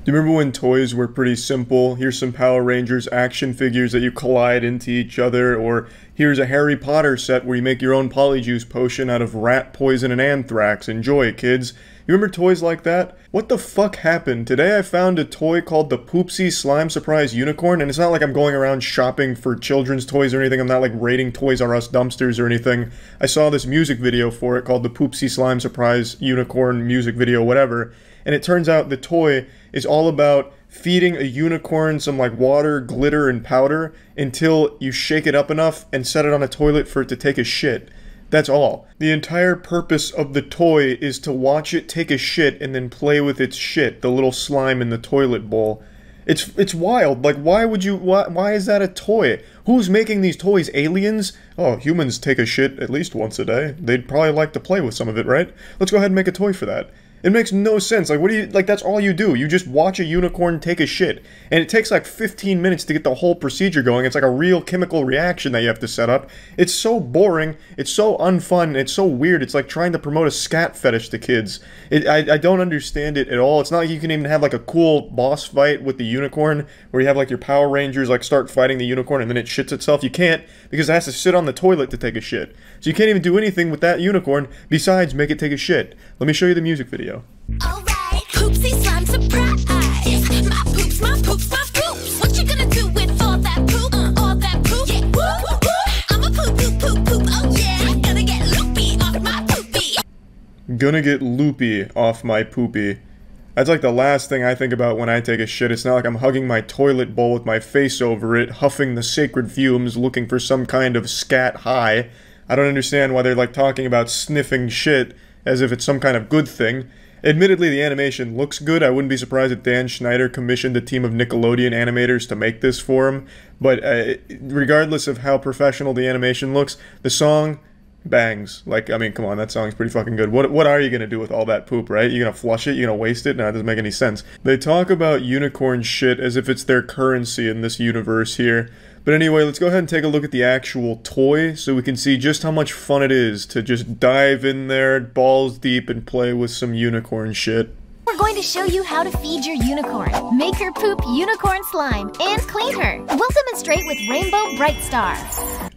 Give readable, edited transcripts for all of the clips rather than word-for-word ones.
Do you remember when toys were pretty simple? Here's some Power Rangers action figures that you collide into each other, or here's a Harry Potter set where you make your own polyjuice potion out of rat poison and anthrax. Enjoy, kids. You remember toys like that? What the fuck happened? Today I found a toy called the Poopsie Slime Surprise Unicorn, and it's not like I'm going around shopping for children's toys or anything. I'm not like raiding Toys R Us dumpsters or anything. I saw this music video for it called the Poopsie Slime Surprise Unicorn music video, whatever. And it turns out the toy is all about feeding a unicorn some like water, glitter, and powder until you shake it up enough and set it on a toilet for it to take a shit. That's all. The entire purpose of the toy is to watch it take a shit and then play with its shit, the little slime in the toilet bowl. It's wild. Like, why is that a toy? Who's making these toys? Aliens? Oh, humans take a shit at least once a day. They'd probably like to play with some of it, right? Let's go ahead and make a toy for that. It makes no sense. Like, what do you, like, that's all you do. You just watch a unicorn take a shit. And it takes like 15 minutes to get the whole procedure going. It's like a real chemical reaction that you have to set up. It's so boring. It's so unfun. It's so weird. It's like trying to promote a scat fetish to kids. I don't understand it at all. It's not like you can even have like a cool boss fight with the unicorn where you have like your Power Rangers like start fighting the unicorn and then it shits itself. You can't, because it has to sit on the toilet to take a shit. So you can't even do anything with that unicorn besides make it take a shit. Let me show you the music video. Alright, poopsie slime surprise. My poops, my poops, my poops. What you gonna do with all that poop? All that poop? Yeah, woo, woo, woo. I'm a poop, poop, poop, poop. Oh yeah, gonna get loopy off my poopy. Gonna get loopy off my poopy. That's like the last thing I think about when I take a shit. It's not like I'm hugging my toilet bowl with my face over it, huffing the sacred fumes, looking for some kind of scat high. I don't understand why they're like talking about sniffing shit as if it's some kind of good thing. Admittedly, the animation looks good. I wouldn't be surprised if Dan Schneider commissioned a team of Nickelodeon animators to make this for him. But regardless of how professional the animation looks, the song bangs. Like, I mean, come on, that song's pretty fucking good. What are you gonna do with all that poop, right? You gonna flush it? You gonna waste it? No, it doesn't make any sense. They talk about unicorn shit as if it's their currency in this universe here. But anyway, let's go ahead and take a look at the actual toy so we can see just how much fun it is to just dive in there, balls deep, and play with some unicorn shit. We're going to show you how to feed your unicorn. Make her poop unicorn slime and clean her. We'll demonstrate with Rainbow Bright Star.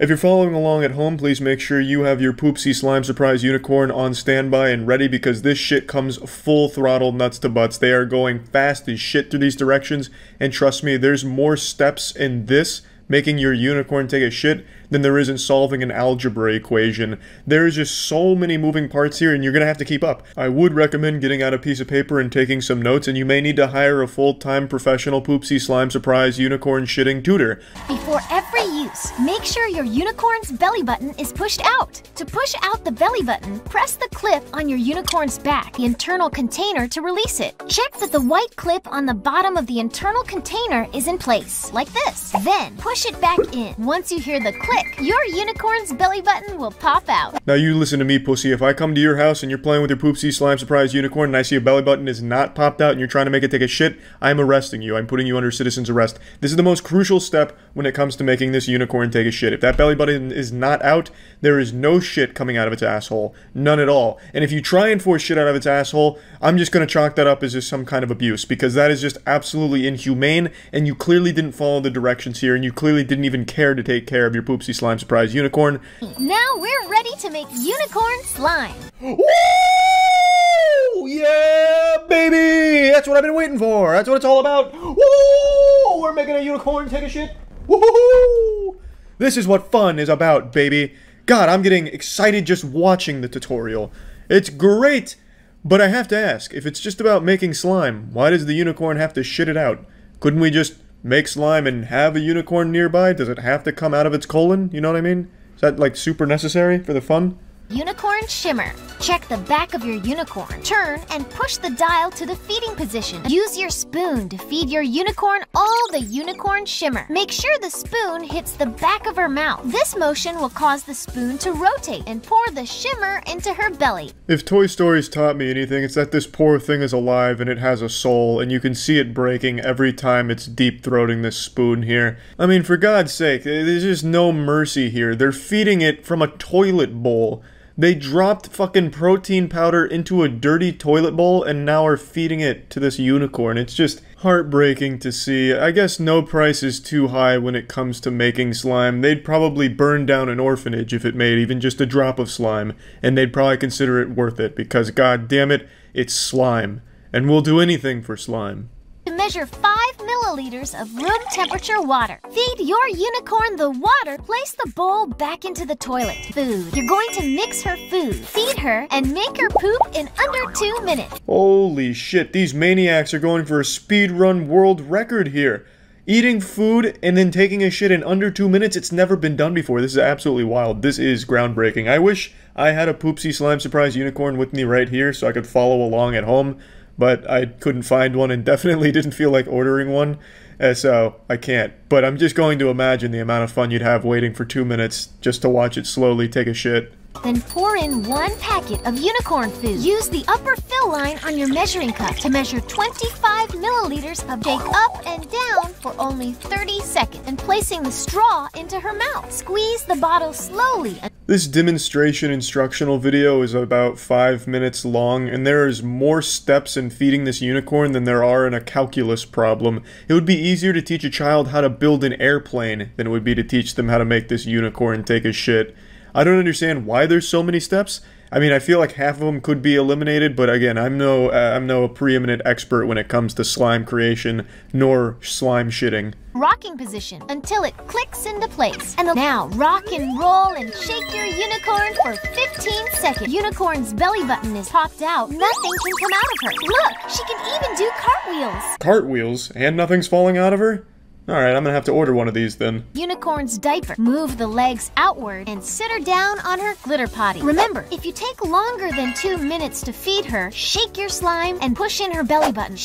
If you're following along at home, please make sure you have your Poopsie Slime Surprise Unicorn on standby and ready because this shit comes full throttle nuts to butts. They are going fast as shit through these directions, and trust me, there's more steps in this making your unicorn take a shit than there is in solving an algebra equation. There is just so many moving parts here and you're gonna have to keep up. I would recommend getting out a piece of paper and taking some notes, and you may need to hire a full-time professional Poopsie Slime Surprise unicorn shitting tutor. Before every use, make sure your unicorn's belly button is pushed out. To push out the belly button, press the clip on your unicorn's back, the internal container, to release it. Check that the white clip on the bottom of the internal container is in place, like this. Then, push it back in. Once you hear the click, your unicorn's belly button will pop out. Now you listen to me, pussy. If I come to your house and you're playing with your Poopsie Slime Surprise Unicorn and I see a belly button is not popped out and you're trying to make it take a shit, I'm arresting you. I'm putting you under citizen's arrest. This is the most crucial step when it comes to making this unicorn take a shit. If that belly button is not out, there is no shit coming out of its asshole. None at all. And if you try and force shit out of its asshole, I'm just gonna chalk that up as just some kind of abuse, because that is just absolutely inhumane, and you clearly didn't follow the directions here, and you clearly didn't even care to take care of your Poopsie Slime Surprise Unicorn. Now we're ready to make unicorn slime. Woo! Yeah, baby! That's what I've been waiting for. That's what it's all about. Woo! We're making a unicorn take a shit. Woohoo! This is what fun is about, baby. God, I'm getting excited just watching the tutorial. It's great! But I have to ask, if it's just about making slime, why does the unicorn have to shit it out? Couldn't we just make slime and have a unicorn nearby? Does it have to come out of its colon? You know what I mean? Is that like super necessary for the fun? Unicorn shimmer. Check the back of your unicorn. Turn and push the dial to the feeding position. Use your spoon to feed your unicorn all the unicorn shimmer. Make sure the spoon hits the back of her mouth. This motion will cause the spoon to rotate and pour the shimmer into her belly. If Toy Story's taught me anything, it's that this poor thing is alive and it has a soul, and you can see it breaking every time it's deep-throating this spoon here. I mean, for God's sake, there's just no mercy here. They're feeding it from a toilet bowl. They dropped fucking protein powder into a dirty toilet bowl and now are feeding it to this unicorn. It's just heartbreaking to see. I guess no price is too high when it comes to making slime. They'd probably burn down an orphanage if it made even just a drop of slime, and they'd probably consider it worth it because, god damn it, it's slime. And we'll do anything for slime. To measure 5 milliliters of room temperature water. Feed your unicorn the water. Place the bowl back into the toilet. Food. You're going to mix her food, feed her, and make her poop in under 2 minutes. Holy shit, these maniacs are going for a speedrun world record here. Eating food and then taking a shit in under 2 minutes, it's never been done before. This is absolutely wild. This is groundbreaking. I wish I had a Poopsie Slime Surprise unicorn with me right here so I could follow along at home. But I couldn't find one and definitely didn't feel like ordering one, so I can't. But I'm just going to imagine the amount of fun you'd have waiting for 2 minutes just to watch it slowly take a shit. Then pour in 1 packet of unicorn food. Use the upper fill line on your measuring cup to measure 25 milliliters of shake up and down for only 30 seconds, and placing the straw into her mouth. Squeeze the bottle slowly. This demonstration instructional video is about 5 minutes long, and there is more steps in feeding this unicorn than there are in a calculus problem. It would be easier to teach a child how to build an airplane than it would be to teach them how to make this unicorn take a shit. I don't understand why there's so many steps. I mean, I feel like half of them could be eliminated, but again, I'm no preeminent expert when it comes to slime creation, nor slime shitting. Rocking position until it clicks into place. And now rock and roll and shake your unicorn for 15 seconds. Unicorn's belly button is popped out. Nothing can come out of her. Look, she can even do cartwheels. Cartwheels? And nothing's falling out of her? Alright, I'm gonna have to order one of these then. Unicorn's diaper. Move the legs outward and sit her down on her glitter potty. Remember, if you take longer than 2 minutes to feed her, shake your slime and push in her belly button.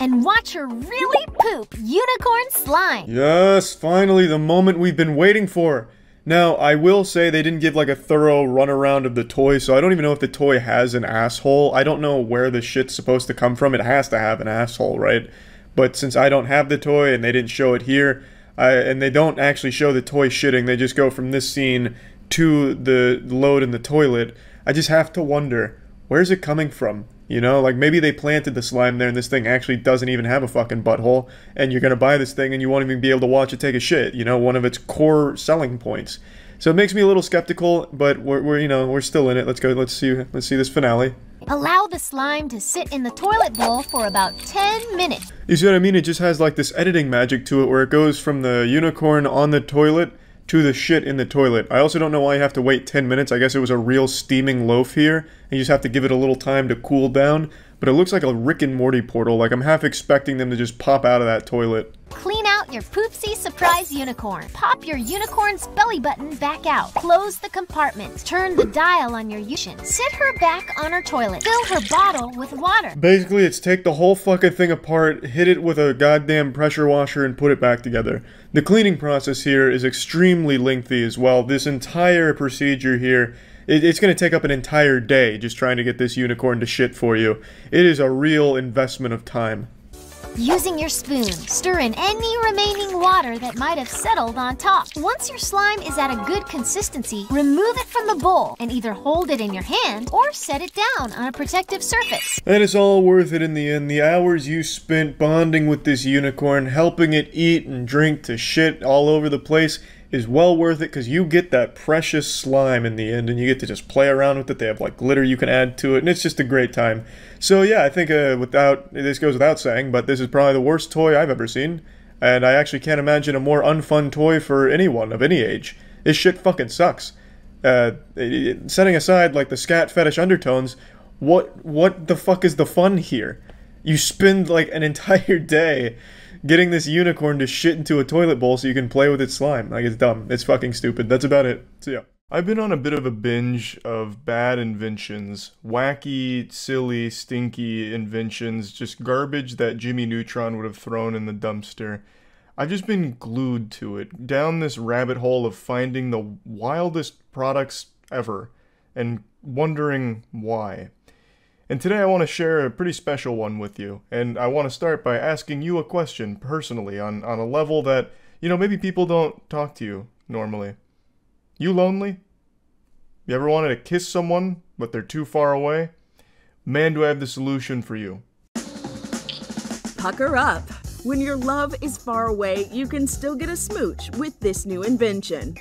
And watch her really poop unicorn slime. Yes, finally the moment we've been waiting for. Now, I will say they didn't give like a thorough runaround of the toy, so I don't even know if the toy has an asshole. I don't know where the shit's supposed to come from. It has to have an asshole, right? But since I don't have the toy and they didn't show it here, and they don't actually show the toy shitting, they just go from this scene to the load in the toilet, I just have to wonder, where's it coming from? You know, like maybe they planted the slime there and this thing actually doesn't even have a fucking butthole, and you're gonna buy this thing and you won't even be able to watch it take a shit, you know, one of its core selling points. So it makes me a little skeptical, but we're still in it. Let's see this finale. Allow the slime to sit in the toilet bowl for about 10 minutes. You see what I mean? It just has like this editing magic to it where it goes from the unicorn on the toilet to the shit in the toilet. I also don't know why you have to wait 10 minutes. I guess it was a real steaming loaf here, and you just have to give it a little time to cool down. But it looks like a Rick and Morty portal. Like I'm half expecting them to just pop out of that toilet. Clean out your Poopsie Surprise unicorn. Pop your unicorn's belly button back out. Close the compartment. Turn the dial on your unicorn. Sit her back on her toilet. Fill her bottle with water. Basically, it's take the whole fucking thing apart, hit it with a goddamn pressure washer, and put it back together. The cleaning process here is extremely lengthy as well. This entire procedure here, it's going to take up an entire day just trying to get this unicorn to shit for you. It is a real investment of time. Using your spoon, stir in any remaining water that might have settled on top. Once your slime is at a good consistency, remove it from the bowl and either hold it in your hand or set it down on a protective surface. And it's all worth it in the end. The hours you spent bonding with this unicorn, helping it eat and drink to shit all over the place, is well worth it because you get that precious slime in the end and you get to just play around with it. They have like glitter you can add to it and it's just a great time. So yeah, I think this goes without saying, but this is probably the worst toy I've ever seen, and I actually can't imagine a more unfun toy for anyone of any age. This shit fucking sucks. Setting aside like the scat fetish undertones, what the fuck is the fun here? You spend like an entire day getting this unicorn to shit into a toilet bowl so you can play with its slime. Like, it's dumb. It's fucking stupid. That's about it. So yeah. I've been on a bit of a binge of bad inventions. Wacky, silly, stinky inventions. Just garbage that Jimmy Neutron would have thrown in the dumpster. I've just been glued to it. Down this rabbit hole of finding the wildest products ever. And wondering why. And today I want to share a pretty special one with you, and I want to start by asking you a question personally on a level that, you know, maybe people don't talk to you normally. You lonely? You ever wanted to kiss someone, but they're too far away? Man, do I have the solution for you. Pucker up. When your love is far away, you can still get a smooch with this new invention.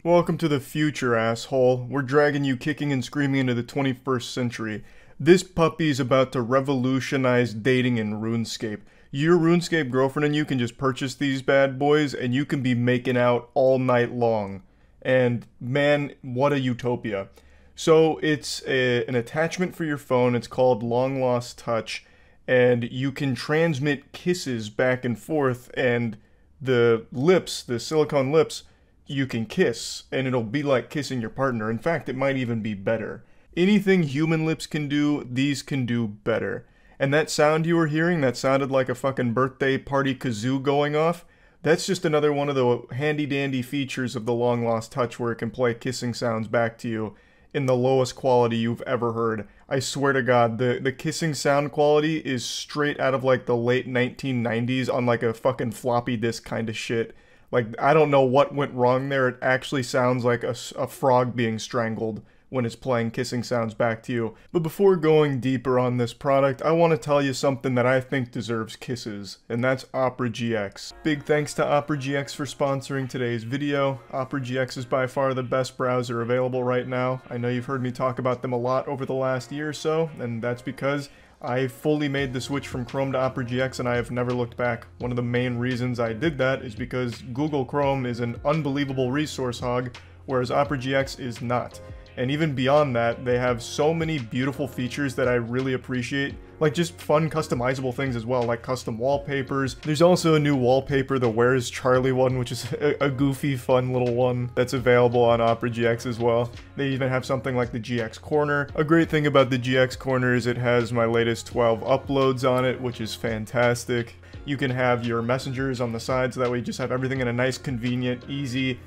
Welcome to the future, asshole. We're dragging you kicking and screaming into the 21st century. This puppy's about to revolutionize dating in RuneScape. Your RuneScape girlfriend and you can just purchase these bad boys and you can be making out all night long. And man, what a utopia. So it's an attachment for your phone. It's called Long Lost Touch. And you can transmit kisses back and forth, and the lips, the silicone lips, you can kiss, and it'll be like kissing your partner. In fact, it might even be better. Anything human lips can do, these can do better. And that sound you were hearing, that sounded like a fucking birthday party kazoo going off, that's just another one of the handy-dandy features of the Long Lost Touch where it can play kissing sounds back to you in the lowest quality you've ever heard. I swear to God, the kissing sound quality is straight out of like the late 1990s on like a fucking floppy disk kind of shit. Like, I don't know what went wrong there. It actually sounds like a frog being strangled when it's playing kissing sounds back to you. But before going deeper on this product, I want to tell you something that I think deserves kisses, and that's Opera GX. Big thanks to Opera GX for sponsoring today's video. Opera GX is by far the best browser available right now. I know you've heard me talk about them a lot over the last year or so, and that's because I fully made the switch from Chrome to Opera GX and I have never looked back. One of the main reasons I did that is because Google Chrome is an unbelievable resource hog, whereas Opera GX is not. And even beyond that, they have so many beautiful features that I really appreciate, like just fun customizable things as well, like custom wallpapers. There's also a new wallpaper, the Where's Charlie one, which is a goofy, fun little one that's available on Opera GX as well. They even have something like the GX Corner. A great thing about the GX Corner is it has my latest 12 uploads on it, which is fantastic. You can have your messengers on the side, so that way you just have everything in a nice, convenient, easy,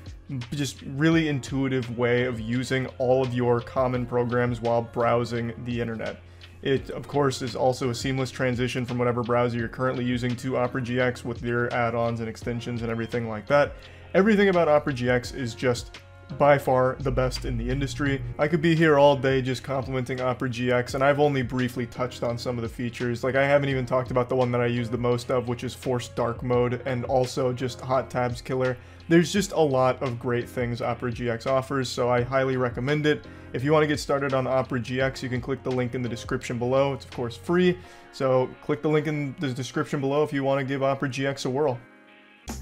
just really intuitive way of using all of your common programs while browsing the internet. It, of course, is also a seamless transition from whatever browser you're currently using to Opera GX with your add-ons and extensions and everything like that. Everything about Opera GX is just by far the best in the industry. I could be here all day just complimenting Opera GX, and I've only briefly touched on some of the features. Like, I haven't even talked about the one that I use the most of, which is Forced Dark Mode, and also just Hot Tabs Killer. There's just a lot of great things Opera GX offers, so I highly recommend it. If you want to get started on Opera GX, you can click the link in the description below. It's of course free, so click the link in the description below if you want to give Opera GX a whirl.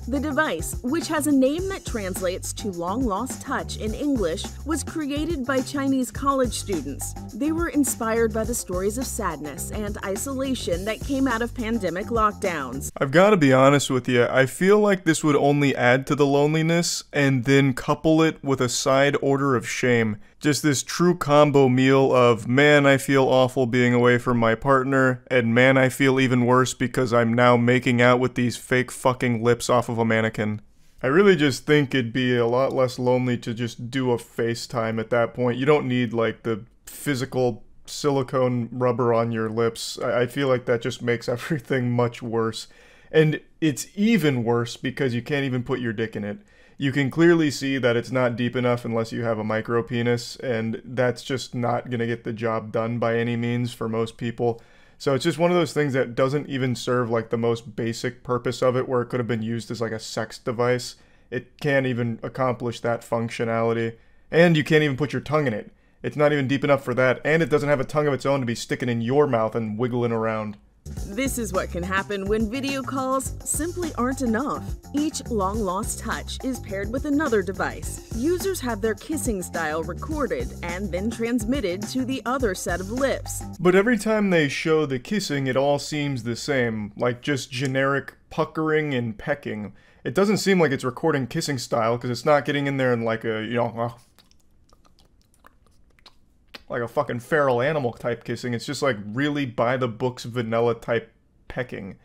The device, which has a name that translates to Long Lost Touch in English, was created by Chinese college students. They were inspired by the stories of sadness and isolation that came out of pandemic lockdowns. I've got to be honest with you, I feel like this would only add to the loneliness and then couple it with a side order of shame. Just this true combo meal of, man, I feel awful being away from my partner, and man, I feel even worse because I'm now making out with these fake fucking lips off of a mannequin. I really just think it'd be a lot less lonely to just do a FaceTime at that point. You don't need, like, the physical silicone rubber on your lips. I feel like that just makes everything much worse. And it's even worse because you can't even put your dick in it. You can clearly see that it's not deep enough unless you have a micro penis, and that's just not gonna get the job done by any means for most people. So it's just one of those things that doesn't even serve like the most basic purpose of it, where it could have been used as like a sex device. It can't even accomplish that functionality. And you can't even put your tongue in it. It's not even deep enough for that, and it doesn't have a tongue of its own to be sticking in your mouth and wiggling around. This is what can happen when video calls simply aren't enough. Each Long Lost Touch is paired with another device. Users have their kissing style recorded and then transmitted to the other set of lips. But every time they show the kissing, it all seems the same, like just generic puckering and pecking. It doesn't seem like it's recording kissing style, because it's not getting in there in like a, you know, like a fucking feral animal type kissing. It's just like really by the books vanilla type pecking.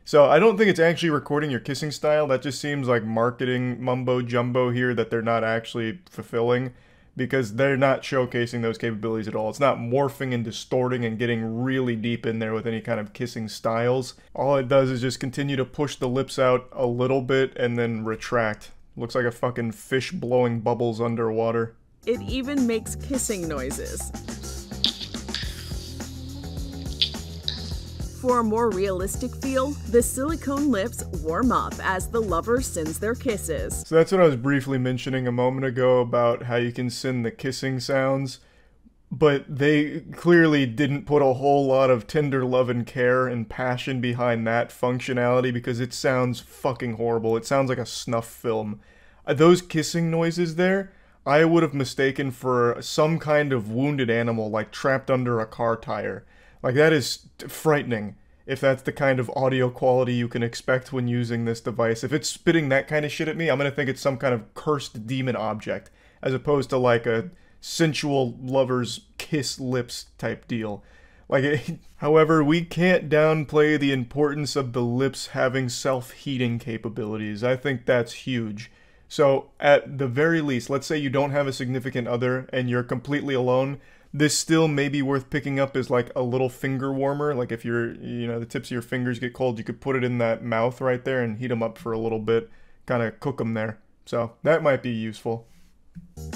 So I don't think it's actually recording your kissing style. That just seems like marketing mumbo jumbo here that they're not actually fulfilling, because they're not showcasing those capabilities at all. It's not morphing and distorting and getting really deep in there with any kind of kissing styles. All it does is just continue to push the lips out a little bit and then retract. Looks like a fucking fish blowing bubbles underwater. It even makes kissing noises. For a more realistic feel, the silicone lips warm up as the lover sends their kisses. So that's what I was briefly mentioning a moment ago about how you can send the kissing sounds. But they clearly didn't put a whole lot of tender love and care and passion behind that functionality because it sounds fucking horrible. It sounds like a snuff film. Those kissing noises there, I would have mistaken for some kind of wounded animal, like trapped under a car tire. Like, that is frightening, if that's the kind of audio quality you can expect when using this device. If it's spitting that kind of shit at me, I'm gonna think it's some kind of cursed demon object, as opposed to like a sensual lover's kiss lips type deal. Like, however, we can't downplay the importance of the lips having self-heating capabilities. I think that's huge. So, at the very least, let's say you don't have a significant other and you're completely alone, this still may be worth picking up as like a little finger warmer. Like if the tips of your fingers get cold, you could put it in that mouth right there and heat them up for a little bit, kind of cook them there. So, that might be useful.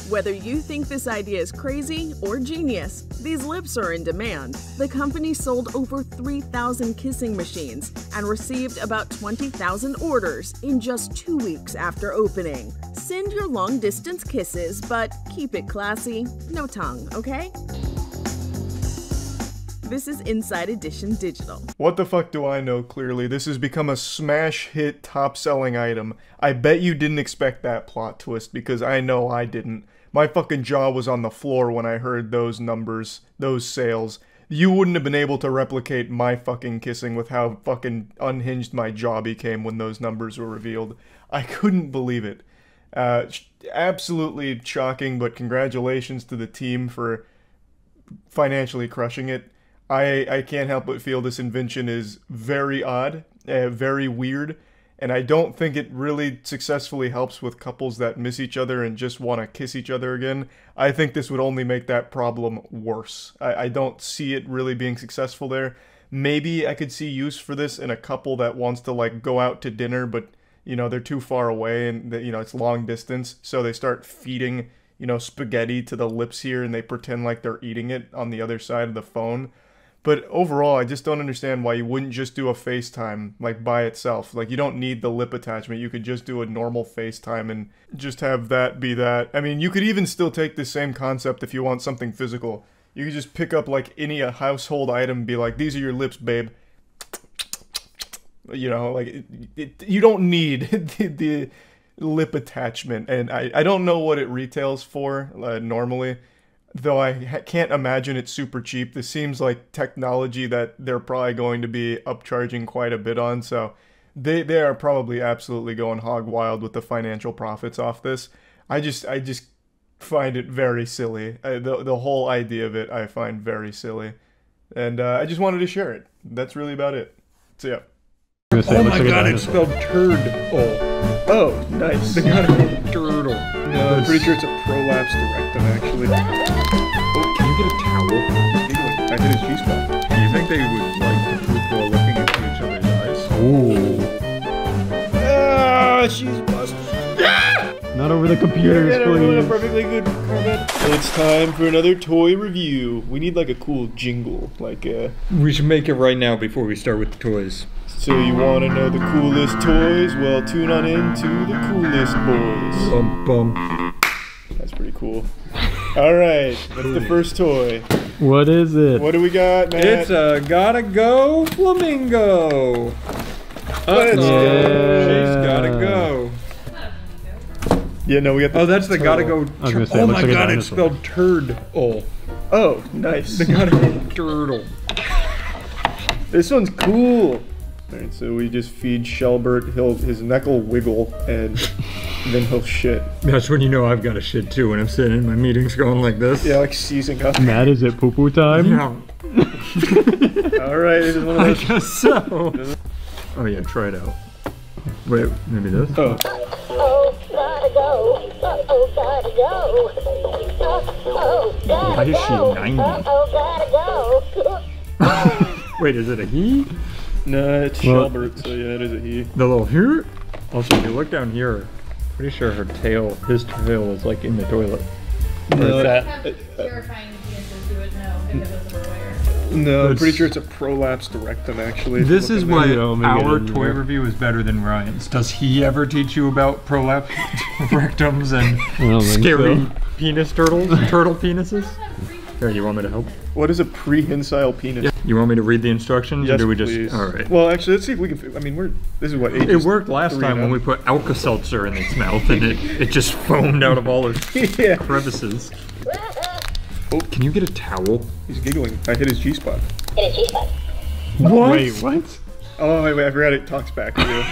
Whether you think this idea is crazy or genius, these lips are in demand. The company sold over 3,000 kissing machines and received about 20,000 orders in just 2 weeks after opening. Send your long-distance kisses, but keep it classy. No tongue, okay? This is Inside Edition Digital. What the fuck do I know? Clearly, this has become a smash hit, top-selling item. I bet you didn't expect that plot twist, because I know I didn't. My fucking jaw was on the floor when I heard those numbers, those sales. You wouldn't have been able to replicate my fucking kissing with how fucking unhinged my jaw became when those numbers were revealed. I couldn't believe it. Absolutely shocking, but congratulations to the team for financially crushing it. I can't help but feel this invention is very odd, very weird, and I don't think it really successfully helps with couples that miss each other and just want to kiss each other again. I think this would only make that problem worse. I don't see it really being successful there. Maybe I could see use for this in a couple that wants to like go out to dinner, but they're too far away and it's long distance, so they start feeding spaghetti to the lips here and they pretend like they're eating it on the other side of the phone. But overall, I just don't understand why you wouldn't just do a FaceTime, like, by itself. Like, you don't need the lip attachment. You could just do a normal FaceTime and just have that be that. I mean, you could even still take the same concept if you want something physical. You could just pick up, like, any household item and be like, these are your lips, babe. You don't need the lip attachment. And I don't know what it retails for, normally. Though I can't imagine it's super cheap. This seems like technology that they're probably going to be upcharging quite a bit on, so they are probably absolutely going hog wild with the financial profits off this. I just find it very silly. The whole idea of it I find very silly. And I just wanted to share it. That's really about it. So yeah. Oh my god, it's spelled turd. Oh, nice. They got a turtle. No, I'm pretty sure it's a prolapse rectum, actually. Oh, can you get a towel? I hit his G-spot. Do you think they would like to poop while looking into each other's eyes? Ooh. Ah, she's busted. Not over the computers, please. Perfectly good comment. It's time for another toy review. We need like a cool jingle, like We should make it right now before we start with the toys. So you want to know the coolest toys? Well, tune on in to the coolest boys. Bum. That's pretty cool. All right, what's the first toy? What is it? What do we got, Matt? It's a Gotta Go Flamingo. Let's go. She's gotta go. Yeah, no, we got the that's the Gotta Go. Oh my god, it's spelled turd. Oh, nice. The Gotta Go turtle. This one's cool. Alright, so we just feed Shelbert, his neck will wiggle, and then he'll shit. That's when you know I've got to shit too, when I'm sitting in my meetings going like this. Yeah, like seizing up. Matt, is it poo-poo time? Yeah. Alright, this is one of those. I guess so. Oh yeah, try it out. Wait, maybe this? Oh. Gotta go. Gotta go. Why is she 90? Gotta go. Wait, is it a he? No, it's Shelbert, so yeah, it is a he. The little here? Also, if you look down here, Pretty sure his tail is like in the toilet. No, Or is that? Terrifying penises, you would know because it's aware. No, I'm pretty It's- sure it's a prolapsed rectum, actually. if you This look is in why there. our get in toy there. review is better than Ryan's. Does he ever teach you about prolapse rectums and don't think scary so. penis turtle penises? Here, you want me to help? What is a prehensile penis? You want me to read the instructions, Yes, or do we just? please. All right. Well, actually, let's see if we can. I mean, this is what It ages worked last 3 time and when we up. put Alka-Seltzer in its mouth and it just foamed out of all its Yeah, crevices. Oh, can you get a towel? he's giggling. I hit his G-spot. What? Wait, what? Oh, wait, I forgot it talks back to you.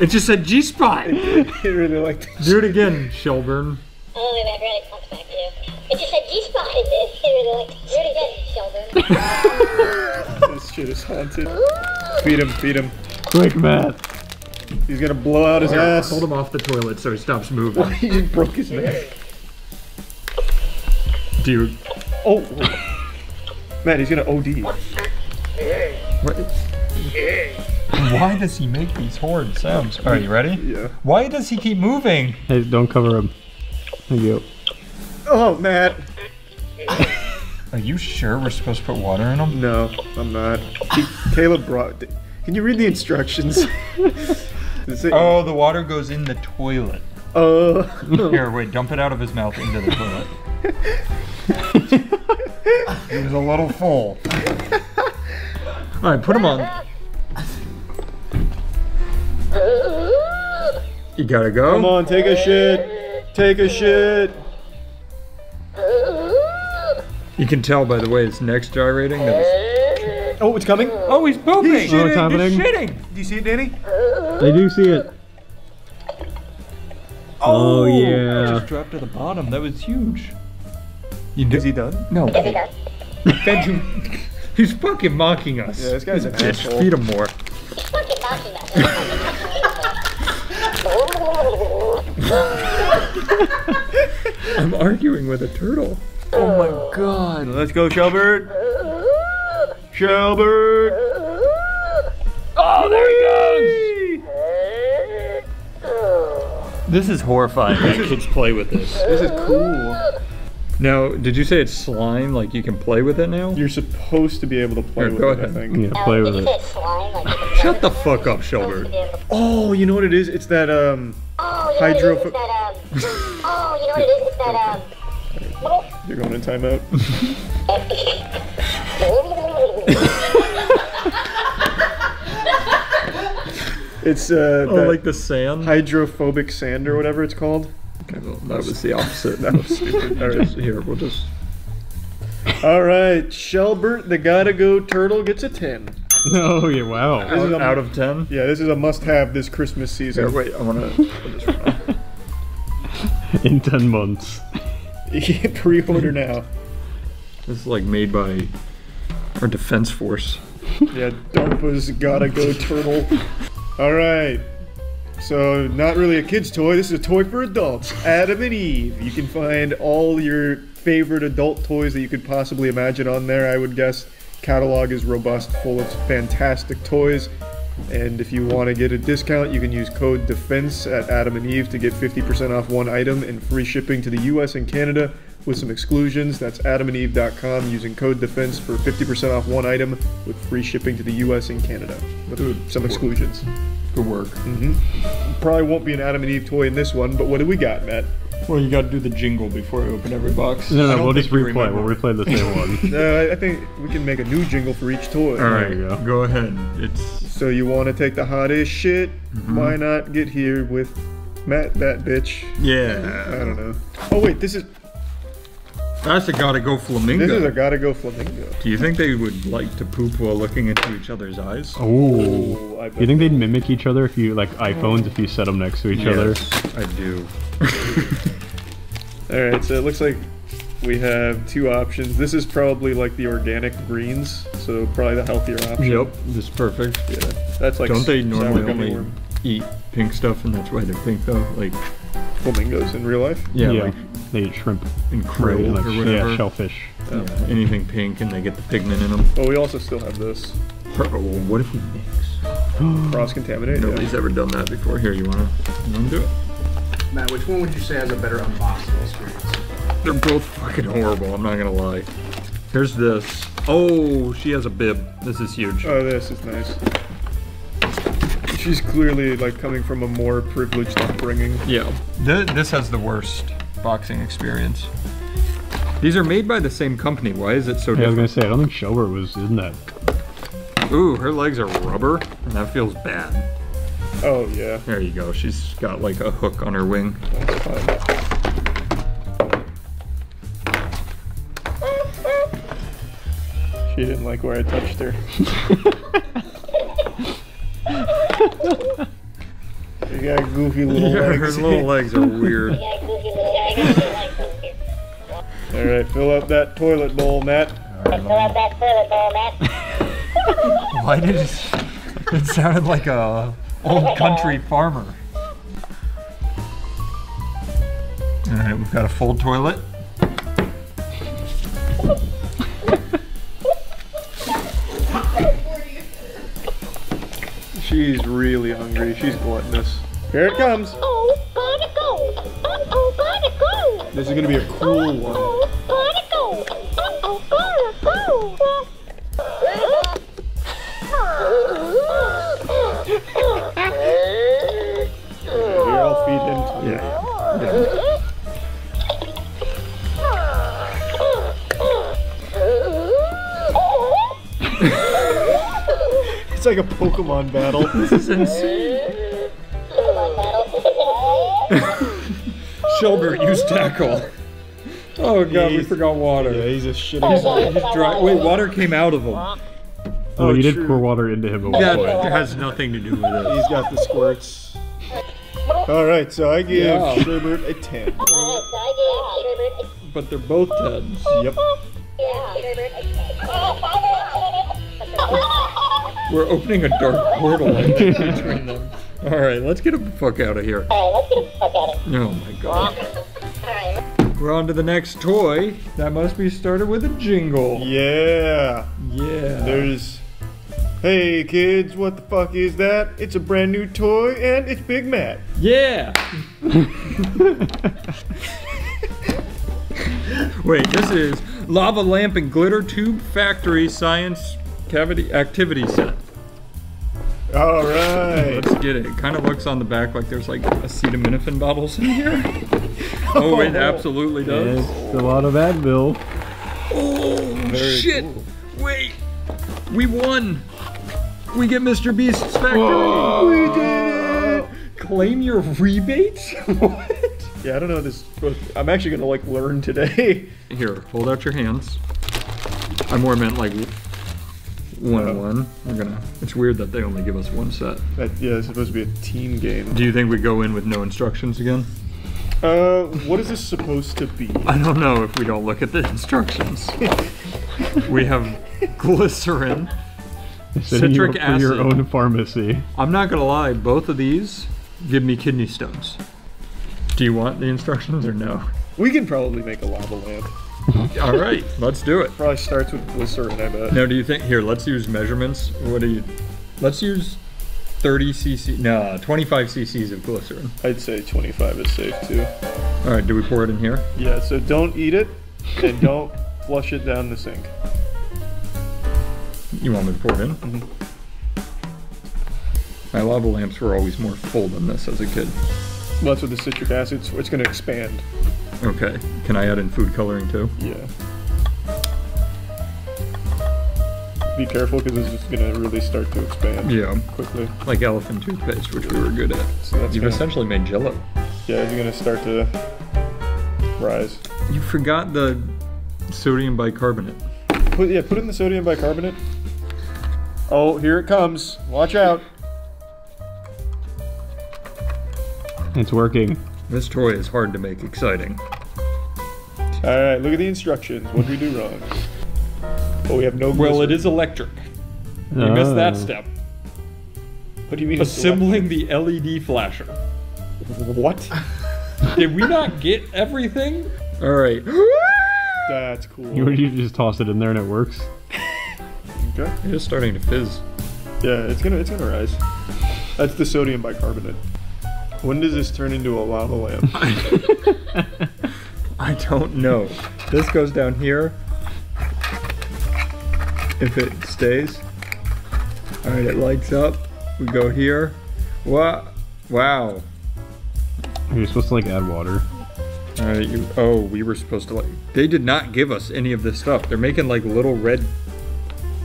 It just said G-spot. It really liked it. Do it again, Shelburne. Oh, wait, I've read it talks back to you. It just said G-spot. It really like, do it again, Sheldon. This shit is haunted. Feed him. Quick, Matt. He's gonna blow out his ass. Hold him off the toilet so he stops moving. He just broke his neck. Dude. Oh, Matt, he's gonna OD. What? Why does he make these horrid sounds? Are you ready? Yeah. Why does he keep moving? Hey, don't cover him. Thank you. Oh, Matt. Are you sure we're supposed to put water in him? No, I'm not. Caleb brought. Can you read the instructions? Does it- Oh, the water goes in the toilet. Here, wait, dump it out of his mouth into the toilet. It was a little full. Alright, put him on. You gotta go. Come on, take a shit. Take a shit. You can tell by the way his neck's gyrating that he's... Oh, it's coming. Oh, he's pooping! He's Oh, it's happening? He's shitting! Do you see it, Danny? I do see it. Oh, It yeah. just dropped to the bottom. That was huge. Is he done? No. Benji, he's fucking mocking us. Yeah, this guy's an Just asshole. feed him more. Fucking knocking us. I'm arguing with a turtle. Oh my god. Let's go, Shelbert. Shelbert. Oh, there he goes! This is horrifying. Kids play with this. This is cool. Now, did you say it's slime? Like you can play with it now? You're supposed to be able to play Here, with go it, ahead. I think. Yeah, play with Did you it. say it's slime? Like, you can Shut the fuck up, Shelbert. Oh, you know what it is? It's that Oh, you know what it is? It's that, oh, you know what it is? It's that, You're going in timeout. It's Oh, that like the sand? hydrophobic sand or whatever it's called. Okay, well, that was the opposite. That was stupid. All right. Here, we'll just... All right, Shelbert, the gotta go turtle gets a 10. Oh, yeah, wow. This is a- Out of 10? Yeah, this is a must-have this Christmas season. Here, wait, I wanna put this one on. In 10 months. Pre-order now. This is like made by our defense force. Yeah, DARPA's gotta go turtle. All right. So, not really a kid's toy. This is a toy for adults. Adam and Eve. You can find all your favorite adult toys that you could possibly imagine on there, I would guess. Catalog is robust, full of fantastic toys. And if you want to get a discount, you can use code DEFENSE at Adam and Eve to get 50% off one item and free shipping to the US and Canada with some exclusions. That's adamandeve.com using code DEFENSE for 50% off one item with free shipping to the US and Canada with some exclusions. Good work. Probably won't be an Adam and Eve toy in this one, but what do we got, Matt? Well, you gotta do the jingle before I open every box. No, I no, don't we'll just think you replay. remember. We'll replay the same one. I think we can make a new jingle for each toy. Alright, you go. go ahead. It's... So you want to take the hottest shit? Why not get here with Matt, that bitch? I Yeah. don't know. Oh wait, this is That's a gotta go flamingo. a gotta go flamingo. Do you think they would like to poop while looking into each other's eyes? Oh. Oh, I bet. You think they'd mimic each other if you, like iPhones, if you set them next to each other? Yes, I do. Alright, so it looks like we have two options. This is probably like the organic greens, so probably the healthier option. Yep, this is perfect. Yeah, that's like Don't they sour normally gummy only worm. eat pink stuff and that's why they're pink though? Like, Flamingos in real life? yeah, Yeah. like They eat shrimp. in krill Like, or whatever. yeah, shellfish. Yeah, anything pink and they get the pigment in them. Oh, we also still have this. Oh, what if we mix? Cross-contaminate. Nobody's ever done that before. Here, you wanna do it? Matt, which one would you say has a better unboxing experience? They're both fucking horrible, I'm not gonna lie. Here's this. Oh, she has a bib. This is huge. Oh, this is nice. She's clearly like coming from a more privileged upbringing. Yeah. This has the worst boxing experience. These are made by the same company. Why is it so different? I was gonna say, I don't think Shelbert was in that. Ooh, her legs are rubber, and that feels bad. Oh, yeah. There you go. She's got like a hook on her wing. That's fine. She didn't like where I touched her. You got goofy little legs. Her little legs are weird. Alright, fill up that toilet bowl, Matt. Fill up that toilet bowl, Matt. Why did it sounded like a old country farmer. Alright, we've got a full toilet. She's really hungry. She's gluttonous. Here it comes. Oh, gotta go. Uh-oh, gotta go. This is gonna be a cool one. Oh, gotta go. Uh-oh, gotta Here, I'll feed him too. Yeah. It's like a Pokemon battle. This is insane. Shelbert, use tackle. Oh god, we forgot water. Yeah, he's a shitty. He's dry. Wait, water came out of him. Oh, you did true. pour water into him at one That point. has nothing to do with it. He's got the squirts. Alright, so I give Yeah. Sherbert a 10. But they're both 10s. Yep. We're opening a dark portal I think, between them. Alright, let's get the fuck out of here. Oh my god. We're on to the next toy. That must be started with a jingle. Yeah. Yeah. There's... Hey kids, what the fuck is that? It's a brand new toy and it's Big Matt. Yeah. Wait, this is Lava Lamp and Glitter Tube Factory Science Cavity Activity Set. Alright. Let's get it. It kind of looks on the back like there's like acetaminophen bottles in here. Oh, it absolutely does. It's a lot of Advil. Oh, Very shit. cool. Wait. We won. We get Mr. Beast's factory. Whoa. We did it. Claim your rebates? What? Yeah, I don't know this. I'm actually gonna like learn today. Here, hold out your hands. I more meant like one. We're gonna. It's weird that they only give us one set. Yeah, it's supposed to be a team game. Do you think we go in with no instructions again? What is this supposed to be? I don't know if we don't look at the instructions. We have glycerin, citric for acid. your own pharmacy. I'm not gonna lie, both of these give me kidney stones. Do you want the instructions or no? We can probably make a lava lamp. All right, let's do it. Probably starts with glycerin, I bet. Now, do you think, here, let's use measurements. What do you, let's use 30 cc, no, 25 cc's of glycerin. I'd say 25 is safe too. All right, do we pour it in here? Yeah, so don't eat it and don't flush it down the sink. You want me to pour it in? Mm-hmm. My lava lamps were always more full than this as a kid. Well, that's with the citric acid, so it's going to expand. Okay, can I add in food coloring too? Yeah. Be careful because this is going to really start to expand. Yeah. Quickly. Like elephant toothpaste, which we were good at. So that's You've gonna, essentially made Jell-O. yeah, it's going to start to rise. You forgot the sodium bicarbonate. Put in the sodium bicarbonate. Oh, here it comes. Watch out. It's working. This toy is hard to make exciting. Alright, look at the instructions. What did we do wrong? Oh, we have no glycerin. Well, it is electric. We missed that step. What do you mean? Assembling the LED flasher. What? Did we not get everything? All right. That's cool. You just toss it in there and it works. Okay. It is starting to fizz. Yeah, it's gonna rise. That's the sodium bicarbonate. When does this turn into a lava lamp? I don't know. This goes down here. If it stays. Alright, it lights up. We go here. Wow. Wow. You're supposed to like add water. Alright, oh, we were supposed to like... They did not give us any of this stuff. They're making like little red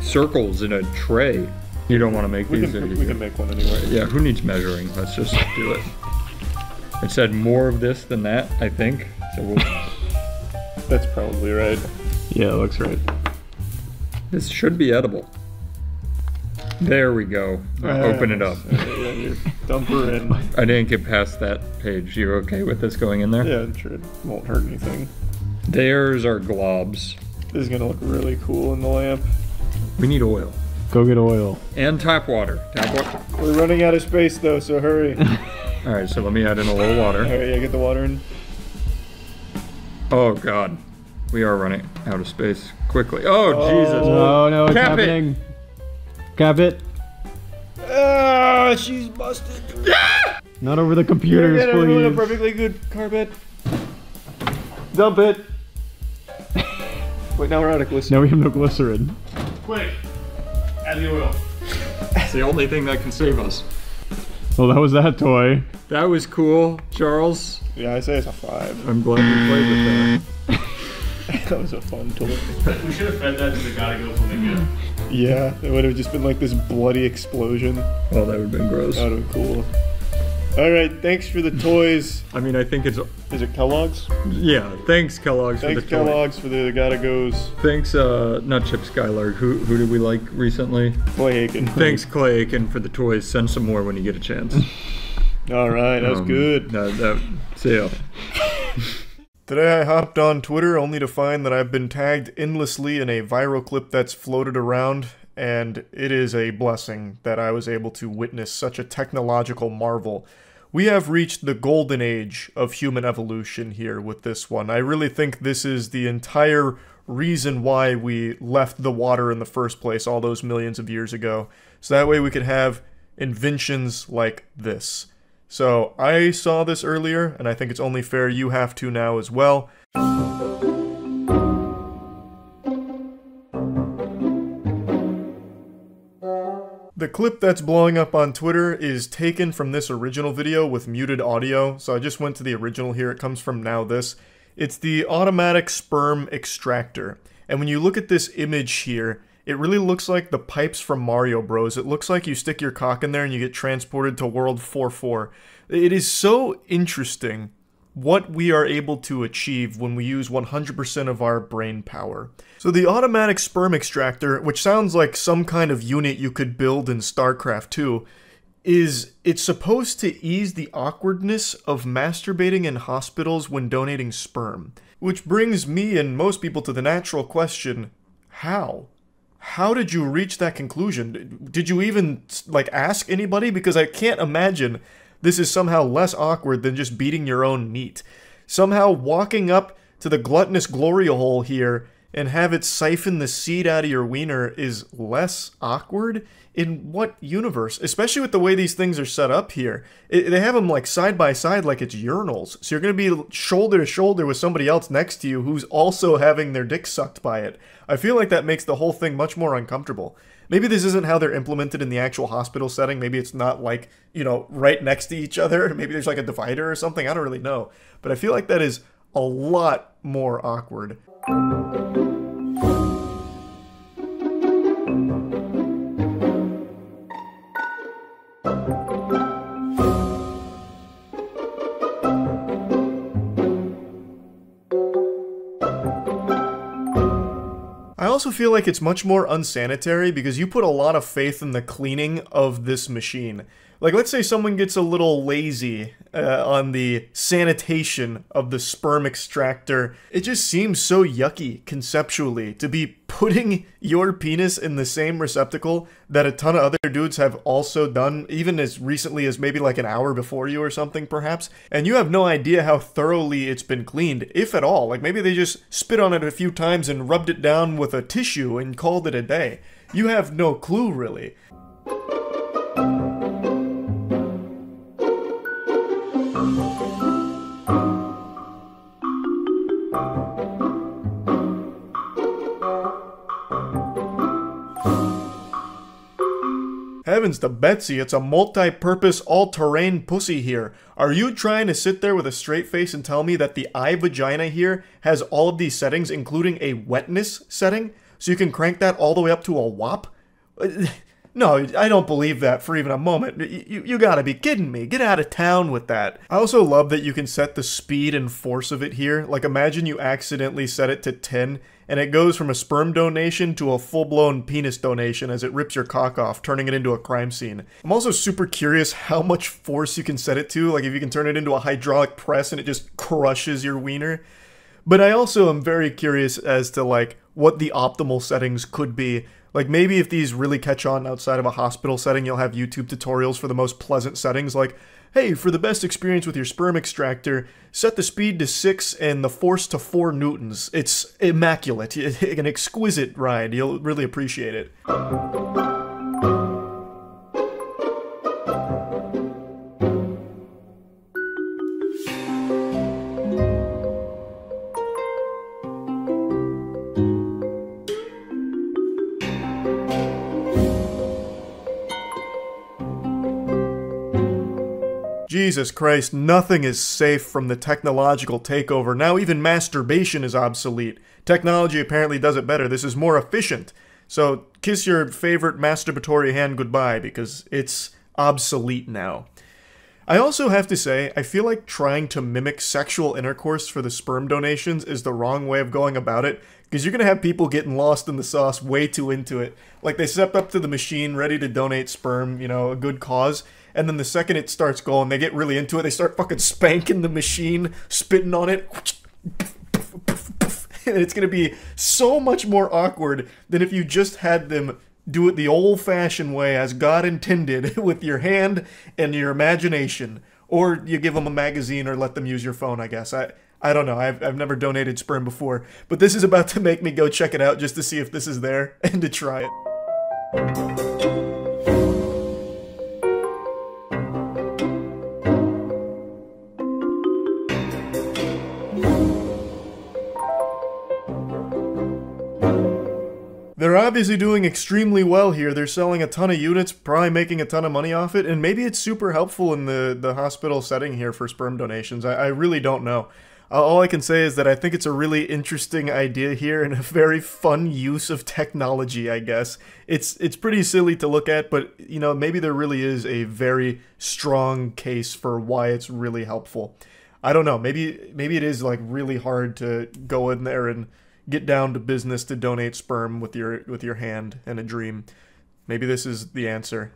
circles in a tray. You don't want to make these. We can make one anyway. Yeah, who needs measuring? Let's just do it. It said more of this than that, I think. So we'll... That's probably right. Yeah, it looks right. This should be edible. There we go. Open it up. You dump her in. I didn't get past that page. You okay with this going in there? Yeah, I'm sure it won't hurt anything. There's our globs. This is gonna look really cool in the lamp. We need oil. Go get oil. And tap water. Tap water. We're running out of space though, so hurry. Alright, so let me add in a little water. Alright, yeah, get the water in. Oh god. We are running out of space quickly. Oh, Jesus. Oh no, it's Cap happening. Cap it. Ah, she's busted. Not over the computers, Get everyone a please. perfectly good carpet. Dump it. Wait, now we're out of glycerin. Now we have no glycerin. Quick, add the oil. It's the only thing that can save us. Well, that was that toy. That was cool, Charles. Yeah, I say it's a 5. I'm glad you played with that. That was a fun toy. We should have fed that to the Gotta Go Flamingo. Yeah, it would have just been like this bloody explosion. Oh, that would have been gross. That would have been cool. Alright, thanks for the toys. I mean, I think it's... Is it Kellogg's? Yeah, thanks Kellogg's for the Thanks toy. Kellogg's for the Gotta Go's. Thanks, not Chip Skylark. Who did we like recently? Clay Aiken. Thanks, Clay Aiken, for the toys. Send some more when you get a chance. Alright, that was good. See ya. Today I hopped on Twitter only to find that I've been tagged endlessly in a viral clip that's floated around, and it is a blessing that I was able to witness such a technological marvel. We have reached the golden age of human evolution here with this one. I really think this is the entire reason why we left the water in the first place all those millions of years ago. So that way we could have inventions like this. So I saw this earlier, and I think it's only fair you have to now as well. The clip that's blowing up on Twitter is taken from this original video with muted audio, so I just went to the original here. It comes from Now This. It's the automatic sperm extractor, and when you look at this image here, it really looks like the pipes from Mario Bros. It looks like you stick your cock in there and you get transported to World 4-4. It is so interesting what we are able to achieve when we use 100% of our brain power. So the automatic sperm extractor, which sounds like some kind of unit you could build in StarCraft 2, it's supposed to ease the awkwardness of masturbating in hospitals when donating sperm. Which brings me and most people to the natural question, how? How did you reach that conclusion? Did you even, like, ask anybody? Because I can't imagine this is somehow less awkward than just beating your own meat. Somehow walking up to the gluttonous glory hole here and have it siphon the seed out of your wiener is less awkward? In what universe? Especially with the way these things are set up here. They have them like side by side like it's urinals. So you're going to be shoulder to shoulder with somebody else next to you who's also having their dick sucked by it. I feel like that makes the whole thing much more uncomfortable. Maybe this isn't how they're implemented in the actual hospital setting. Maybe it's not like, you know, right next to each other. Maybe there's like a divider or something. I don't really know. But I feel like that is a lot more awkward. I also feel like it's much more unsanitary because you put a lot of faith in the cleaning of this machine. Like, let's say someone gets a little lazy on the sanitation of the sperm extractor. It just seems so yucky, conceptually, to be putting your penis in the same receptacle that a ton of other dudes have also done, even as recently as maybe like an hour before you or something, perhaps. And you have no idea how thoroughly it's been cleaned, if at all. Like, maybe they just spit on it a few times and rubbed it down with a tissue and called it a day. You have no clue, really. Heavens to Betsy, it's a multi-purpose, all-terrain pussy here. Are you trying to sit there with a straight face and tell me that the iVagina here has all of these settings, including a wetness setting? So you can crank that all the way up to a WAP? No, I don't believe that for even a moment. You gotta be kidding me. Get out of town with that. I also love that you can set the speed and force of it here. Like, imagine you accidentally set it to 10, and it goes from a sperm donation to a full-blown penis donation as it rips your cock off, turning it into a crime scene. I'm also super curious how much force you can set it to. Like, if you can turn it into a hydraulic press and it just crushes your wiener. But I also am very curious as to, like, what the optimal settings could be. Like, maybe if these really catch on outside of a hospital setting, you'll have YouTube tutorials for the most pleasant settings, like, hey, for the best experience with your sperm extractor, set the speed to 6 and the force to 4 newtons. It's immaculate. An exquisite ride. You'll really appreciate it. Jesus Christ, nothing is safe from the technological takeover. Now even masturbation is obsolete. Technology apparently does it better. This is more efficient. So kiss your favorite masturbatory hand goodbye because it's obsolete now. I also have to say, I feel like trying to mimic sexual intercourse for the sperm donations is the wrong way of going about it, because you're going to have people getting lost in the sauce way too into it. Like, they step up to the machine ready to donate sperm, you know, a good cause, and then the second it starts going, they get really into it, they start fucking spanking the machine, spitting on it, and it's going to be so much more awkward than if you just had them do it the old-fashioned way as God intended with your hand and your imagination. Or you give them a magazine or let them use your phone, I guess. I don't know. I've never donated sperm before. But this is about to make me go check it out just to see if this is there and to try it. They're obviously doing extremely well here. They're selling a ton of units, probably making a ton of money off it, and maybe it's super helpful in the hospital setting here for sperm donations. I really don't know. All I can say is that I think it's a really interesting idea here and a very fun use of technology, I guess. It's pretty silly to look at, but, you know, maybe there really is a very strong case for why it's really helpful. I don't know. Maybe it is, like, really hard to go in there and get down to business to donate sperm with your hand and a dream. Maybe this is the answer.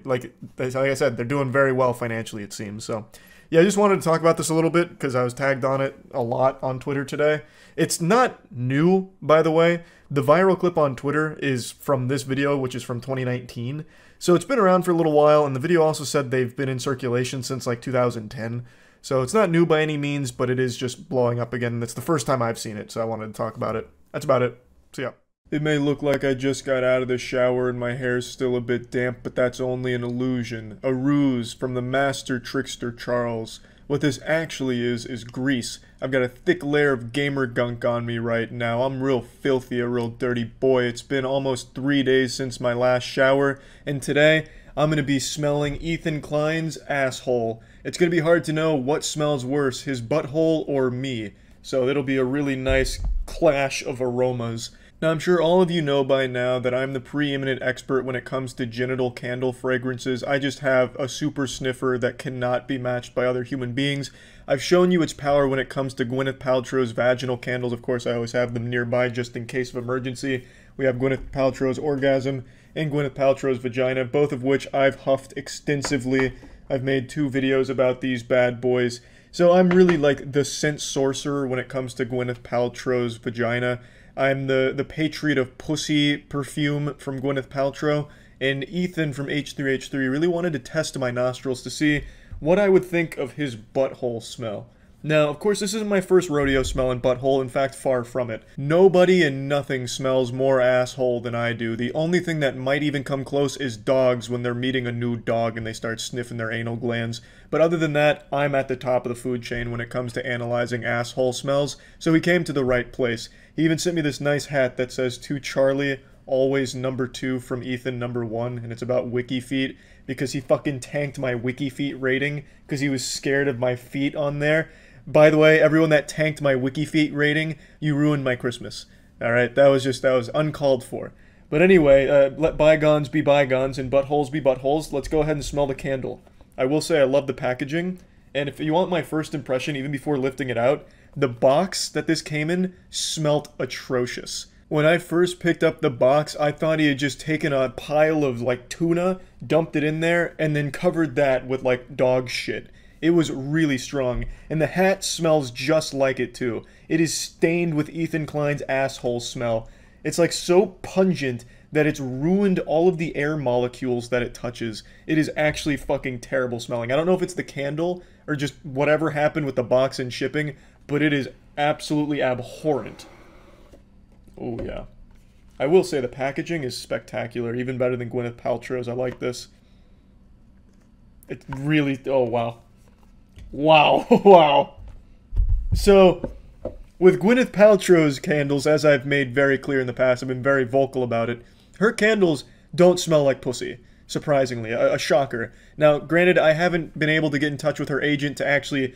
Like I said, they're doing very well financially, it seems. So, yeah, I just wanted to talk about this a little bit because I was tagged on it a lot on Twitter today. It's not new, by the way. The viral clip on Twitter is from this video, which is from 2019. So it's been around for a little while, and the video also said they've been in circulation since like 2010. So it's not new by any means, but it is just blowing up again. It's the first time I've seen it, so I wanted to talk about it. That's about it. So yeah. It may look like I just got out of the shower and my hair's still a bit damp, but that's only an illusion. A ruse from the master trickster Charles. What this actually is grease. I've got a thick layer of gamer gunk on me right now. I'm real filthy, a real dirty boy. It's been almost 3 days since my last shower, and today I'm gonna be smelling Ethan Klein's asshole. It's gonna be hard to know what smells worse, his butthole or me. So it'll be a really nice clash of aromas. Now I'm sure all of you know by now that I'm the preeminent expert when it comes to genital candle fragrances. I just have a super sniffer that cannot be matched by other human beings. I've shown you its power when it comes to Gwyneth Paltrow's vaginal candles. Of course, I always have them nearby just in case of emergency. We have Gwyneth Paltrow's orgasm and Gwyneth Paltrow's vagina, both of which I've huffed extensively. I've made 2 videos about these bad boys. So I'm really like the scent sorcerer when it comes to Gwyneth Paltrow's vagina. I'm the patriot of pussy perfume from Gwyneth Paltrow, and Ethan from H3H3 really wanted to test my nostrils to see what I would think of his butthole smell. Now, of course, this isn't my first rodeo smelling butthole, in fact, far from it. Nobody and nothing smells more asshole than I do. The only thing that might even come close is dogs when they're meeting a new dog and they start sniffing their anal glands. But other than that, I'm at the top of the food chain when it comes to analyzing asshole smells, so he came to the right place. He even sent me this nice hat that says, "To Charlie, always #2 from Ethan #1, and it's about wiki feet, because he fucking tanked my wiki feet rating, because he was scared of my feet on there. By the way, everyone that tanked my wiki feet rating, you ruined my Christmas. Alright, that was uncalled for. But anyway, let bygones be bygones and buttholes be buttholes. Let's go ahead and smell the candle. I will say I love the packaging, and if you want my first impression, even before lifting it out, the box that this came in smelt atrocious. When I first picked up the box, I thought he had just taken a pile of, like, tuna, dumped it in there, and then covered that with, like, dog shit. It was really strong, and the hat smells just like it, too. It is stained with Ethan Klein's asshole smell. It's, like, so pungent that it's ruined all of the air molecules that it touches. It is actually fucking terrible smelling. I don't know if it's the candle, or just whatever happened with the box and shipping, but it is absolutely abhorrent. Oh, yeah. I will say the packaging is spectacular, even better than Gwyneth Paltrow's. I like this. It really... oh, wow. Wow. Wow. So, with Gwyneth Paltrow's candles, as I've made very clear in the past, I've been very vocal about it, her candles don't smell like pussy. Surprisingly. A shocker. Now, granted, I haven't been able to get in touch with her agent to actually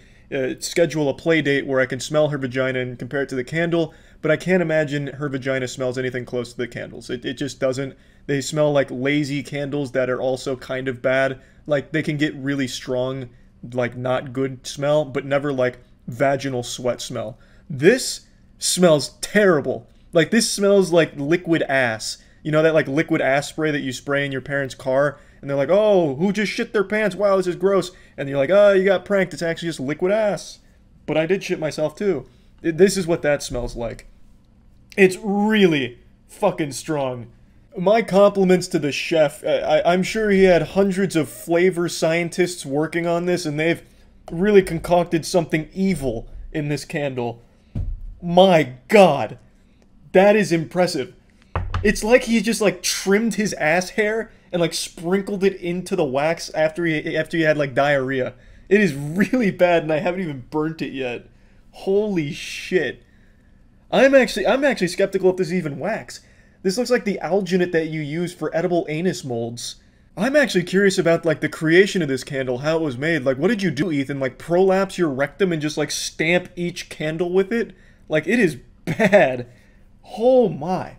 schedule a play date where I can smell her vagina and compare it to the candle, but I can't imagine her vagina smells anything close to the candles. It just doesn't. They smell like lazy candles that are also kind of bad. Like, they can get really strong, like, not good smell, but never, like, vaginal sweat smell. This smells terrible. Like, this smells like liquid ass. You know that, like, liquid ass spray that you spray in your parents' car? And they're like, oh, who just shit their pants? Wow, this is gross. And you're like, oh, you got pranked. It's actually just liquid ass. But I did shit myself, too. This is what that smells like. It's really fucking strong. My compliments to the chef. I'm sure he had hundreds of flavor scientists working on this, and they've really concocted something evil in this candle. My God. That is impressive. It's like he just, like, trimmed his ass hair and, like, sprinkled it into the wax after he had, like, diarrhea. It is really bad, and I haven't even burnt it yet. Holy shit. I'm actually skeptical if this is even wax. This looks like the alginate that you use for edible anus molds. I'm actually curious about, like, the creation of this candle, how it was made. Like, what did you do, Ethan? Like, prolapse your rectum and just, like, stamp each candle with it? Like, it is bad. Oh my.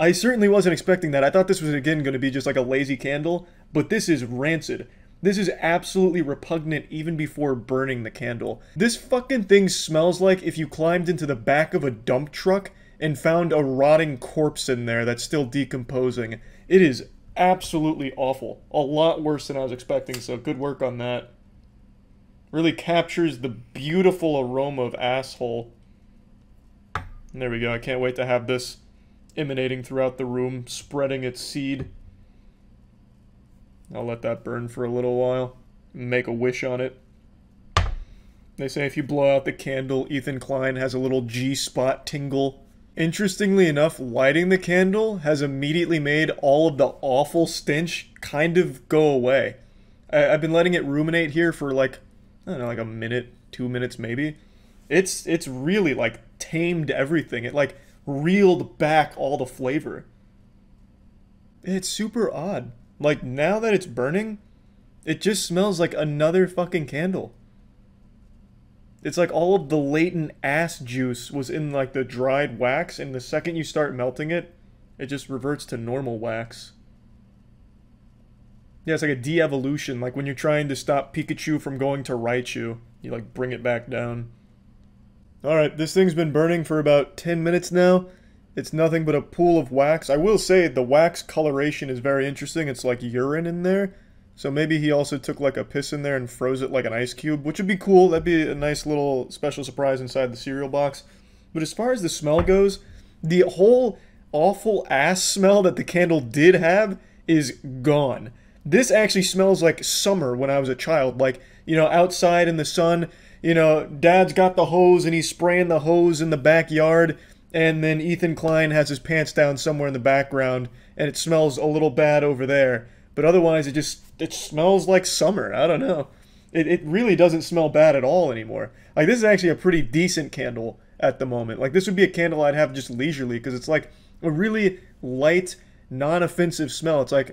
I certainly wasn't expecting that. I thought this was, again, going to be just like a lazy candle, but this is rancid. This is absolutely repugnant even before burning the candle. This fucking thing smells like if you climbed into the back of a dump truck and found a rotting corpse in there that's still decomposing. It is absolutely awful. A lot worse than I was expecting, so good work on that. Really captures the beautiful aroma of asshole. And there we go. I can't wait to have this emanating throughout the room, spreading its seed. I'll let that burn for a little while. Make a wish on it. They say if you blow out the candle, Ethan Klein has a little G-spot tingle. Interestingly enough, lighting the candle has immediately made all of the awful stench kind of go away. I've been letting it ruminate here for like, I don't know, like a minute, 2 minutes maybe. It's really like tamed everything. It like reeled back all the flavor. It's super odd. Like, now that it's burning, it just smells like another fucking candle. It's like all of the latent ass juice was in, like, the dried wax, and the second you start melting it, it just reverts to normal wax. Yeah, it's like a de-evolution, like when you're trying to stop Pikachu from going to Raichu. You, like, bring it back down. Alright, this thing's been burning for about 10 minutes now. It's nothing but a pool of wax. I will say the wax coloration is very interesting. It's like urine in there. So maybe he also took like a piss in there and froze it like an ice cube, which would be cool. That'd be a nice little special surprise inside the cereal box. But as far as the smell goes, the whole awful ass smell that the candle did have is gone. This actually smells like summer when I was a child. Like, you know, outside in the sun, you know, Dad's got the hose and he's spraying the hose in the backyard. And then Ethan Klein has his pants down somewhere in the background, and it smells a little bad over there. But otherwise, it smells like summer. I don't know. It really doesn't smell bad at all anymore. Like, this is actually a pretty decent candle at the moment. Like, this would be a candle I'd have just leisurely, because it's like a really light, non-offensive smell. It's like,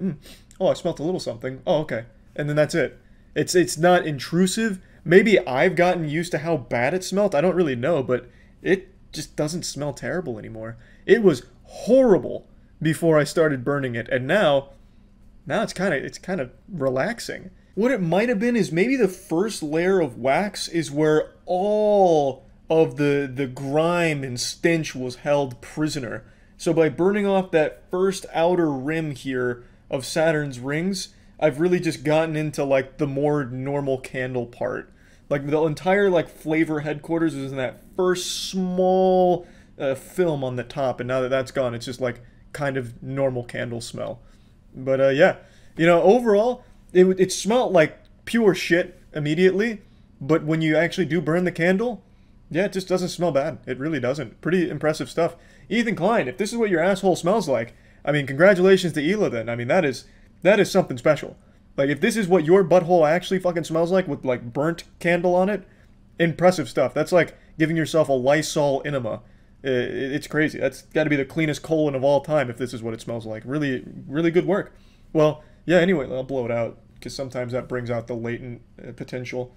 oh, I smelled a little something. Oh, okay. And then that's it. It's not intrusive. Maybe I've gotten used to how bad it smelled. I don't really know, but it just doesn't smell terrible anymore. It was horrible before I started burning it, and now it's kind of relaxing. What it might have been is maybe the first layer of wax is where all of the grime and stench was held prisoner. So by burning off that first outer rim here of Saturn's rings, I've really just gotten into like the more normal candle part. Like the entire like flavor headquarters was in that first small film on the top, and now that that's gone, it's just like kind of normal candle smell. But yeah, you know, overall, it smelled like pure shit immediately, but when you actually do burn the candle, yeah, it just doesn't smell bad. It really doesn't. Pretty impressive stuff. Ethan Klein, if this is what your asshole smells like, I mean, congratulations to Hila then. I mean, that is something special. Like, if this is what your butthole actually fucking smells like with, like, burnt candle on it, impressive stuff. That's like giving yourself a Lysol enema. It's crazy. That's got to be the cleanest colon of all time if this is what it smells like. Really, really good work. Well, yeah, anyway, I'll blow it out, because sometimes that brings out the latent potential.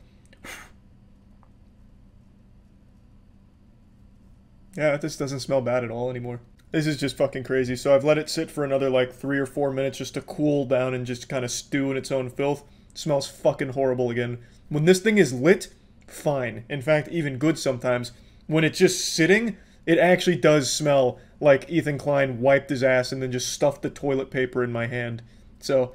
Yeah, this doesn't smell bad at all anymore. This is just fucking crazy. So I've let it sit for another like 3 or 4 minutes just to cool down and just kind of stew in its own filth. It smells fucking horrible again. When this thing is lit, fine. In fact, even good sometimes. When it's just sitting, it actually does smell like Ethan Klein wiped his ass and then just stuffed the toilet paper in my hand. So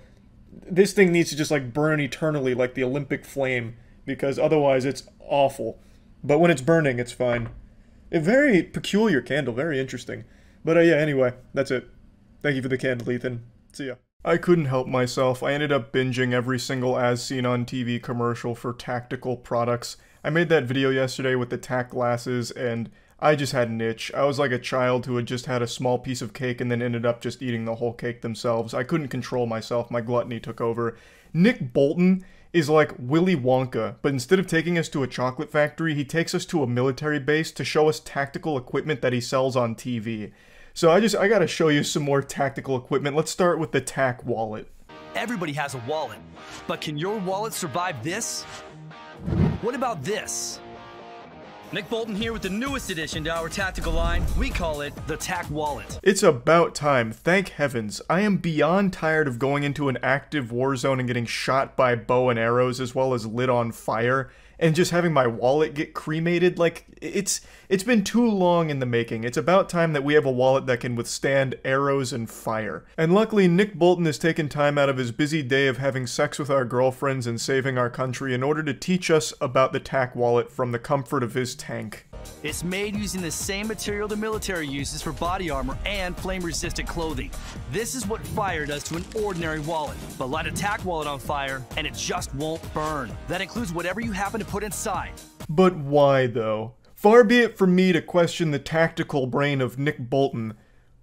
this thing needs to just like burn eternally like the Olympic flame, because otherwise it's awful. But when it's burning, it's fine. A very peculiar candle, very interesting. But yeah, anyway, that's it. Thank you for the candle, Ethan. See ya. I couldn't help myself. I ended up binging every single as seen on TV commercial for tactical products. I made that video yesterday with the tack glasses, and I just had an itch. I was like a child who had just had a small piece of cake and then ended up just eating the whole cake themselves. I couldn't control myself. My gluttony took over. Nick Bolton is like Willy Wonka, but instead of taking us to a chocolate factory, he takes us to a military base to show us tactical equipment that he sells on TV. So I gotta show you some more tactical equipment. Let's start with the tack wallet. Everybody has a wallet, but can your wallet survive this? What about this? Nick Bolton here with the newest addition to our tactical line. We call it the Tack Wallet. It's about time, thank heavens. I am beyond tired of going into an active war zone and getting shot by bow and arrows as well as lit on fire, and just having my wallet get cremated. Like, it's been too long in the making. It's about time that we have a wallet that can withstand arrows and fire. And luckily, Nick Bolton has taken time out of his busy day of having sex with our girlfriends and saving our country in order to teach us about the tack wallet from the comfort of his tank. It's made using the same material the military uses for body armor and flame-resistant clothing. This is what fire does to an ordinary wallet. But light a tack wallet on fire, and it just won't burn. That includes whatever you happen to put inside. But why, though? Far be it from me to question the tactical brain of Nick Bolton,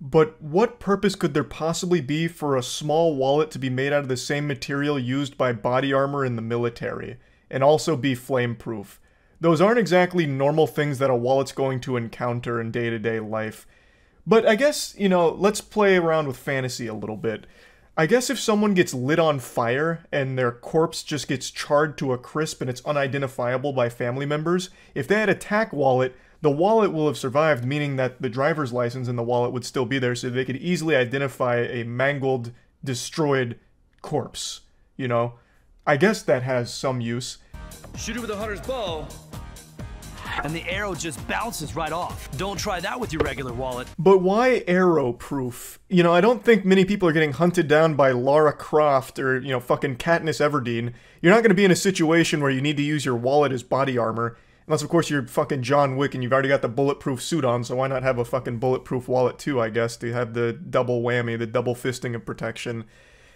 but what purpose could there possibly be for a small wallet to be made out of the same material used by body armor in the military, and also be flame-proof? Those aren't exactly normal things that a wallet's going to encounter in day-to-day life. But I guess, you know, let's play around with fantasy a little bit. I guess if someone gets lit on fire and their corpse just gets charred to a crisp and it's unidentifiable by family members, if they had a tack wallet, the wallet will have survived, meaning that the driver's license in the wallet would still be there, so they could easily identify a mangled, destroyed corpse, you know? I guess that has some use. Shoot it with a hunter's bow, and the arrow just bounces right off. Don't try that with your regular wallet. But why arrow-proof? You know, I don't think many people are getting hunted down by Lara Croft or, you know, fucking Katniss Everdeen. You're not going to be in a situation where you need to use your wallet as body armor. Unless, of course, you're fucking John Wick and you've already got the bulletproof suit on, so why not have a fucking bulletproof wallet too, I guess, to have the double whammy, the double fisting of protection.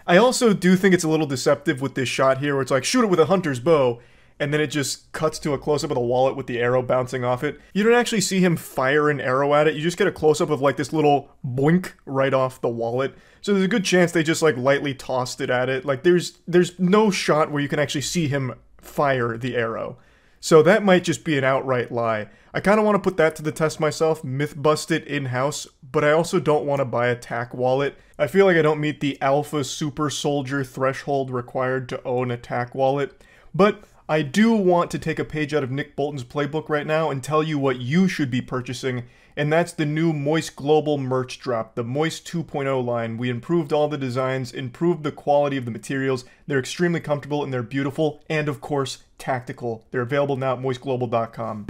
I also do think it's a little deceptive with this shot here, where it's like, shoot it with a hunter's bow, and then it just cuts to a close-up of the wallet with the arrow bouncing off it. You don't actually see him fire an arrow at it, you just get a close-up of like this little boink right off the wallet. So there's a good chance they just like lightly tossed it at it. Like there's no shot where you can actually see him fire the arrow. So that might just be an outright lie. I kind of want to put that to the test myself, myth bust it in-house, but I also don't want to buy a tack wallet. I feel like I don't meet the alpha super soldier threshold required to own a tack wallet. But I do want to take a page out of Nick Bolton's playbook right now and tell you what you should be purchasing, and that's the new Moist Global merch drop, the Moist 2.0 line. We improved all the designs, improved the quality of the materials. They're extremely comfortable and they're beautiful, and of course, tactical. They're available now at moistglobal.com.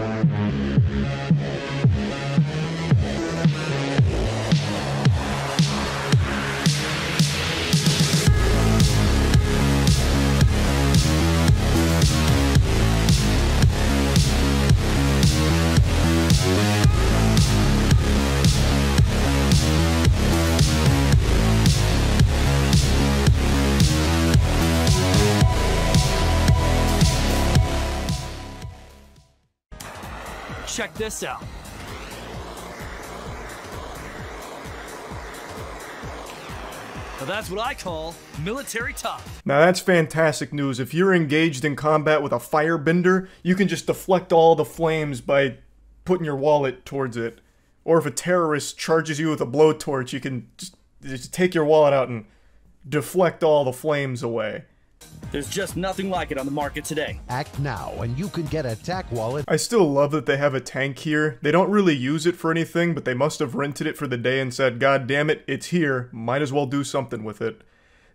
Check this out. Now that's what I call military tough. Now that's fantastic news. If you're engaged in combat with a firebender, you can just deflect all the flames by putting your wallet towards it. Or if a terrorist charges you with a blowtorch, you can just take your wallet out and deflect all the flames away. There's just nothing like it on the market today. Act now and you can get a tack wallet. I still love that they have a tank here. They don't really use it for anything, but they must have rented it for the day and said, God damn it, it's here, might as well do something with it.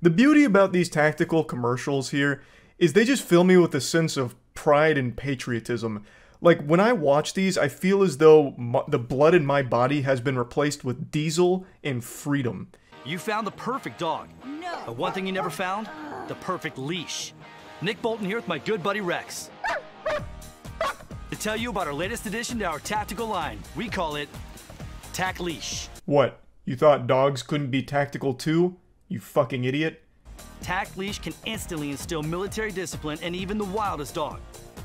The beauty about these tactical commercials here is they just fill me with a sense of pride and patriotism. Like, when I watch these, I feel as though the blood in my body has been replaced with diesel and freedom. You found the perfect dog. No. But one thing you never found? The perfect leash. Nick Bolton here with my good buddy Rex. To tell you about our latest addition to our tactical line. We call it Tack Leash. What? You thought dogs couldn't be tactical too? You fucking idiot. Tack Leash can instantly instill military discipline in even the wildest dog.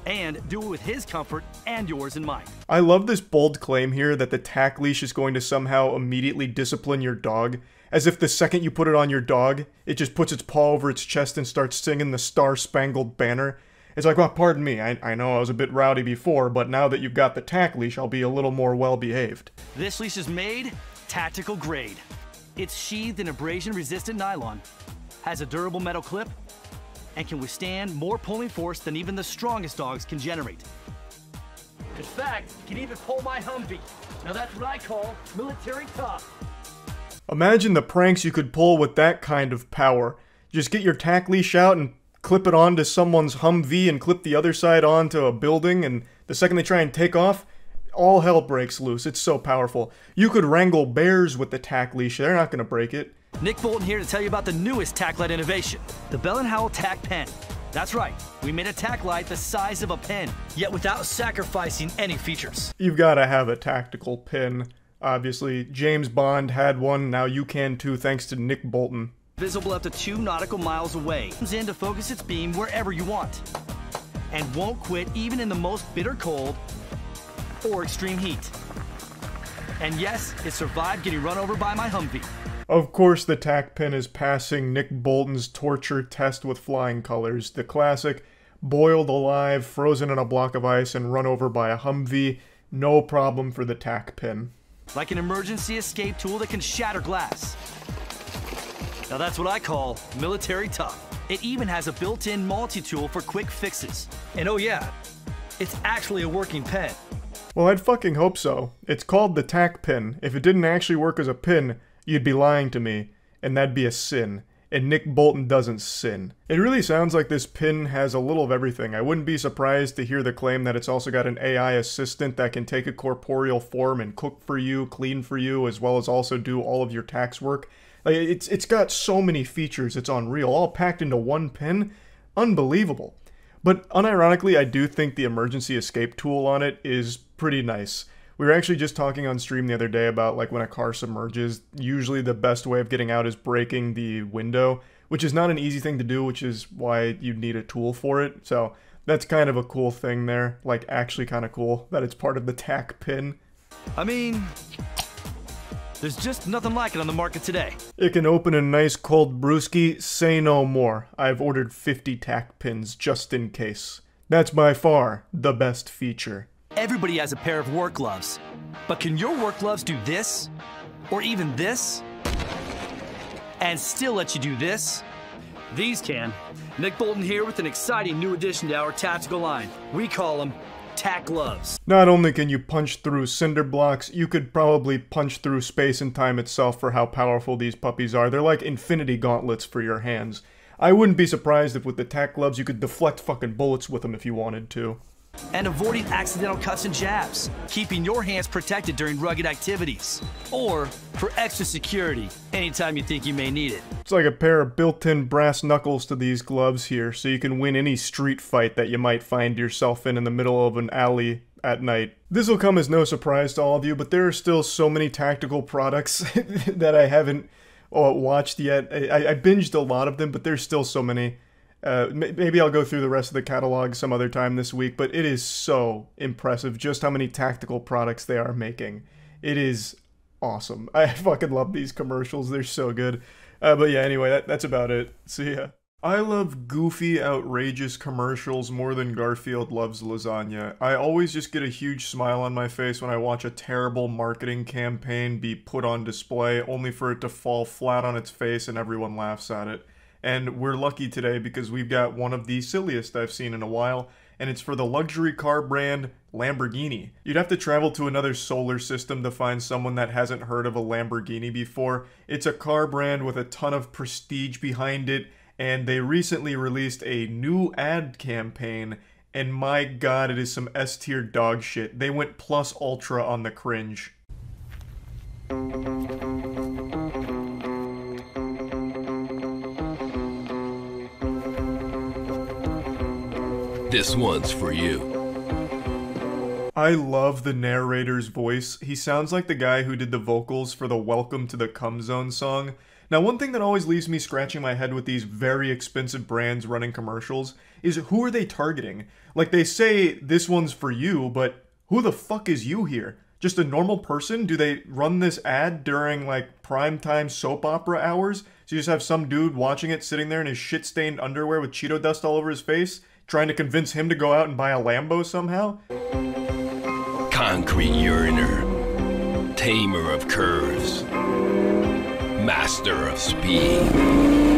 And do it with his comfort and yours in mind. I love this bold claim here that the tack leash is going to somehow immediately discipline your dog. As if the second you put it on your dog, it just puts its paw over its chest and starts singing the Star-Spangled Banner. It's like, well, pardon me, I know I was a bit rowdy before, but now that you've got the tack leash, I'll be a little more well-behaved. This leash is made tactical grade. It's sheathed in abrasion-resistant nylon, has a durable metal clip, and can withstand more pulling force than even the strongest dogs can generate. In fact, it can even pull my Humvee. Now that's what I call military tough. Imagine the pranks you could pull with that kind of power. Just get your tack leash out and clip it onto someone's Humvee and clip the other side onto a building, and the second they try and take off, all hell breaks loose. It's so powerful. You could wrangle bears with the tack leash. They're not going to break it. Nick Bolton here to tell you about the newest tack light innovation, the Bell & Howell Tack Pen. That's right, we made a tack light the size of a pen, yet without sacrificing any features. You've got to have a tactical pin. Obviously, James Bond had one, now you can too, thanks to Nick Bolton. Visible up to 2 nautical miles away. Comes in to focus its beam wherever you want. And won't quit even in the most bitter cold or extreme heat. And yes, it survived getting run over by my Humvee. Of course the tack pin is passing Nick Bolton's torture test with flying colors. The classic, boiled alive, frozen in a block of ice, and run over by a Humvee. No problem for the tack pin. Like an emergency escape tool that can shatter glass. Now that's what I call military tough. It even has a built-in multi-tool for quick fixes. And oh yeah, it's actually a working pen. Well, I'd fucking hope so. It's called the tack pin. If it didn't actually work as a pin, you'd be lying to me, and that'd be a sin. And Nick Bolton doesn't sin. It really sounds like this pin has a little of everything. I wouldn't be surprised to hear the claim that it's also got an AI assistant that can take a corporeal form and cook for you, clean for you, as well as also do all of your tax work. Like, it's got so many features, it's unreal, all packed into one pin. Unbelievable. But unironically, I do think the emergency escape tool on it is pretty nice. We were actually just talking on stream the other day about, like, when a car submerges, usually the best way of getting out is breaking the window, which is not an easy thing to do, which is why you need a tool for it. So that's kind of a cool thing there, like, actually kind of cool that it's part of the tack pin. I mean, there's just nothing like it on the market today. It can open a nice cold brewski, say no more. I've ordered 50 tack pins just in case. That's by far the best feature. Everybody has a pair of work gloves. But can your work gloves do this? Or even this? And still let you do this? These can. Nick Bolton here with an exciting new addition to our tactical line. We call them tack gloves. Not only can you punch through cinder blocks, you could probably punch through space and time itself for how powerful these puppies are. They're like infinity gauntlets for your hands. I wouldn't be surprised if with the tack gloves you could deflect fucking bullets with them if you wanted to. And avoiding accidental cuts and jabs, keeping your hands protected during rugged activities. Or for extra security, anytime you think you may need it. It's like a pair of built-in brass knuckles to these gloves here, so you can win any street fight that you might find yourself in the middle of an alley at night. This will come as no surprise to all of you, but there are still so many tactical products that I haven't watched yet. I binged a lot of them, but there's still so many. Maybe I'll go through the rest of the catalog some other time this week, but it is so impressive just how many tactical products they are making. It is awesome. I fucking love these commercials. They're so good. But yeah, anyway, that's about it. See ya. I love goofy, outrageous commercials more than Garfield loves lasagna. I always just get a huge smile on my face when I watch a terrible marketing campaign be put on display, only for it to fall flat on its face and everyone laughs at it. And we're lucky today because we've got one of the silliest I've seen in a while, and it's for the luxury car brand Lamborghini. You'd have to travel to another solar system to find someone that hasn't heard of a Lamborghini before. It's a car brand with a ton of prestige behind it, and they recently released a new ad campaign, and my god, it is some S-tier dog shit. They went plus ultra on the cringe. This one's for you. I love the narrator's voice. He sounds like the guy who did the vocals for the Welcome to the Cum Zone song. Now, one thing that always leaves me scratching my head with these very expensive brands running commercials is who are they targeting? Like, they say this one's for you, but who the fuck is you here? Just a normal person? Do they run this ad during, like, primetime soap opera hours? So you just have some dude watching it sitting there in his shit-stained underwear with Cheeto dust all over his face, trying to convince him to go out and buy a Lambo somehow? Concrete uriner, tamer of curves, master of speed.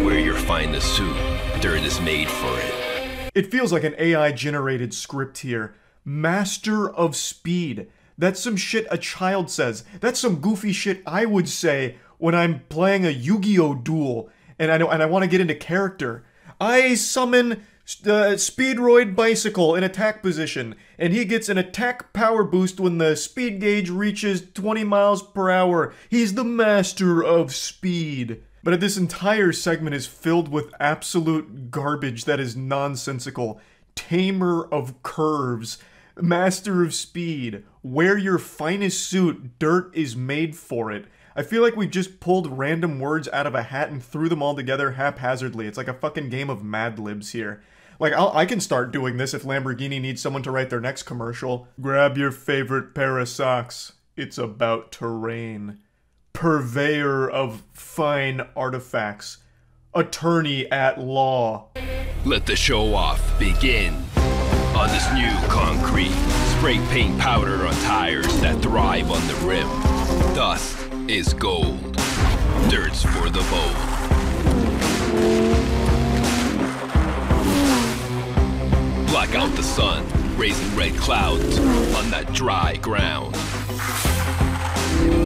Wear your finest suit, dirt is made for it. It feels like an AI-generated script here. Master of speed. That's some shit a child says. That's some goofy shit I would say when I'm playing a Yu-Gi-Oh! Duel and I want to get into character. I summon Speedroid Bicycle in attack position, and he gets an attack power boost when the speed gauge reaches 20 miles per hour. He's the master of speed. But this entire segment is filled with absolute garbage that is nonsensical. Tamer of curves, master of speed, wear your finest suit, dirt is made for it. I feel like we just pulled random words out of a hat and threw them all together haphazardly. It's like a fucking game of Mad Libs here. Like, I can start doing this if Lamborghini needs someone to write their next commercial. Grab your favorite pair of socks. It's about to rain. Purveyor of fine artifacts. Attorney at law. Let the show off begin. On this new concrete, spray paint powder on tires that thrive on the rim. Dust is gold. Dirt's for the bold. Block out the sun, raising red clouds on that dry ground.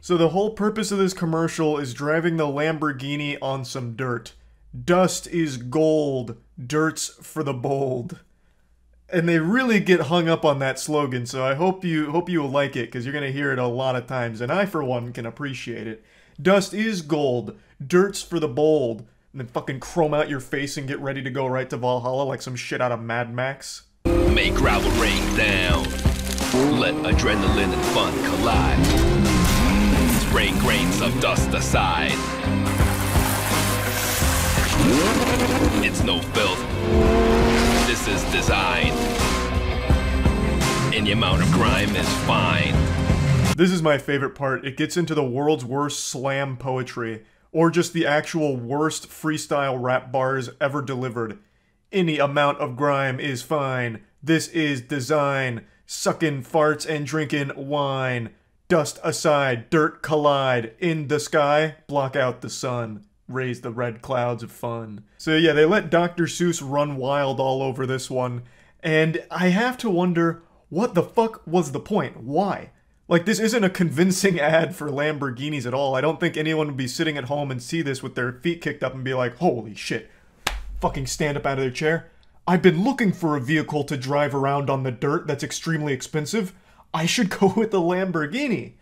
So the whole purpose of this commercial is driving the Lamborghini on some dirt. Dust is gold, dirt's for the bold. And they really get hung up on that slogan, so I hope you will like it, because you're going to hear it a lot of times, and I, for one, can appreciate it. Dust is gold, dirt's for the bold. And then fucking chrome out your face and get ready to go right to Valhalla like some shit out of Mad Max. Make gravel rain down. Let adrenaline and fun collide. Spraying grains of dust aside. It's no filth. This is design. Any amount of grime is fine. This is my favorite part. It gets into the world's worst slam poetry. Or just the actual worst freestyle rap bars ever delivered. Any amount of grime is fine. This is design. Sucking farts and drinking wine. Dust aside, dirt collide. In the sky, block out the sun. Raise the red clouds of fun. So yeah, they let Dr. Seuss run wild all over this one. And I have to wonder, what the fuck was the point? Why? Like, this isn't a convincing ad for Lamborghinis at all. I don't think anyone would be sitting at home and see this with their feet kicked up and be like, holy shit. Fucking stand up out of their chair. I've been looking for a vehicle to drive around on the dirt that's extremely expensive. I should go with the Lamborghini.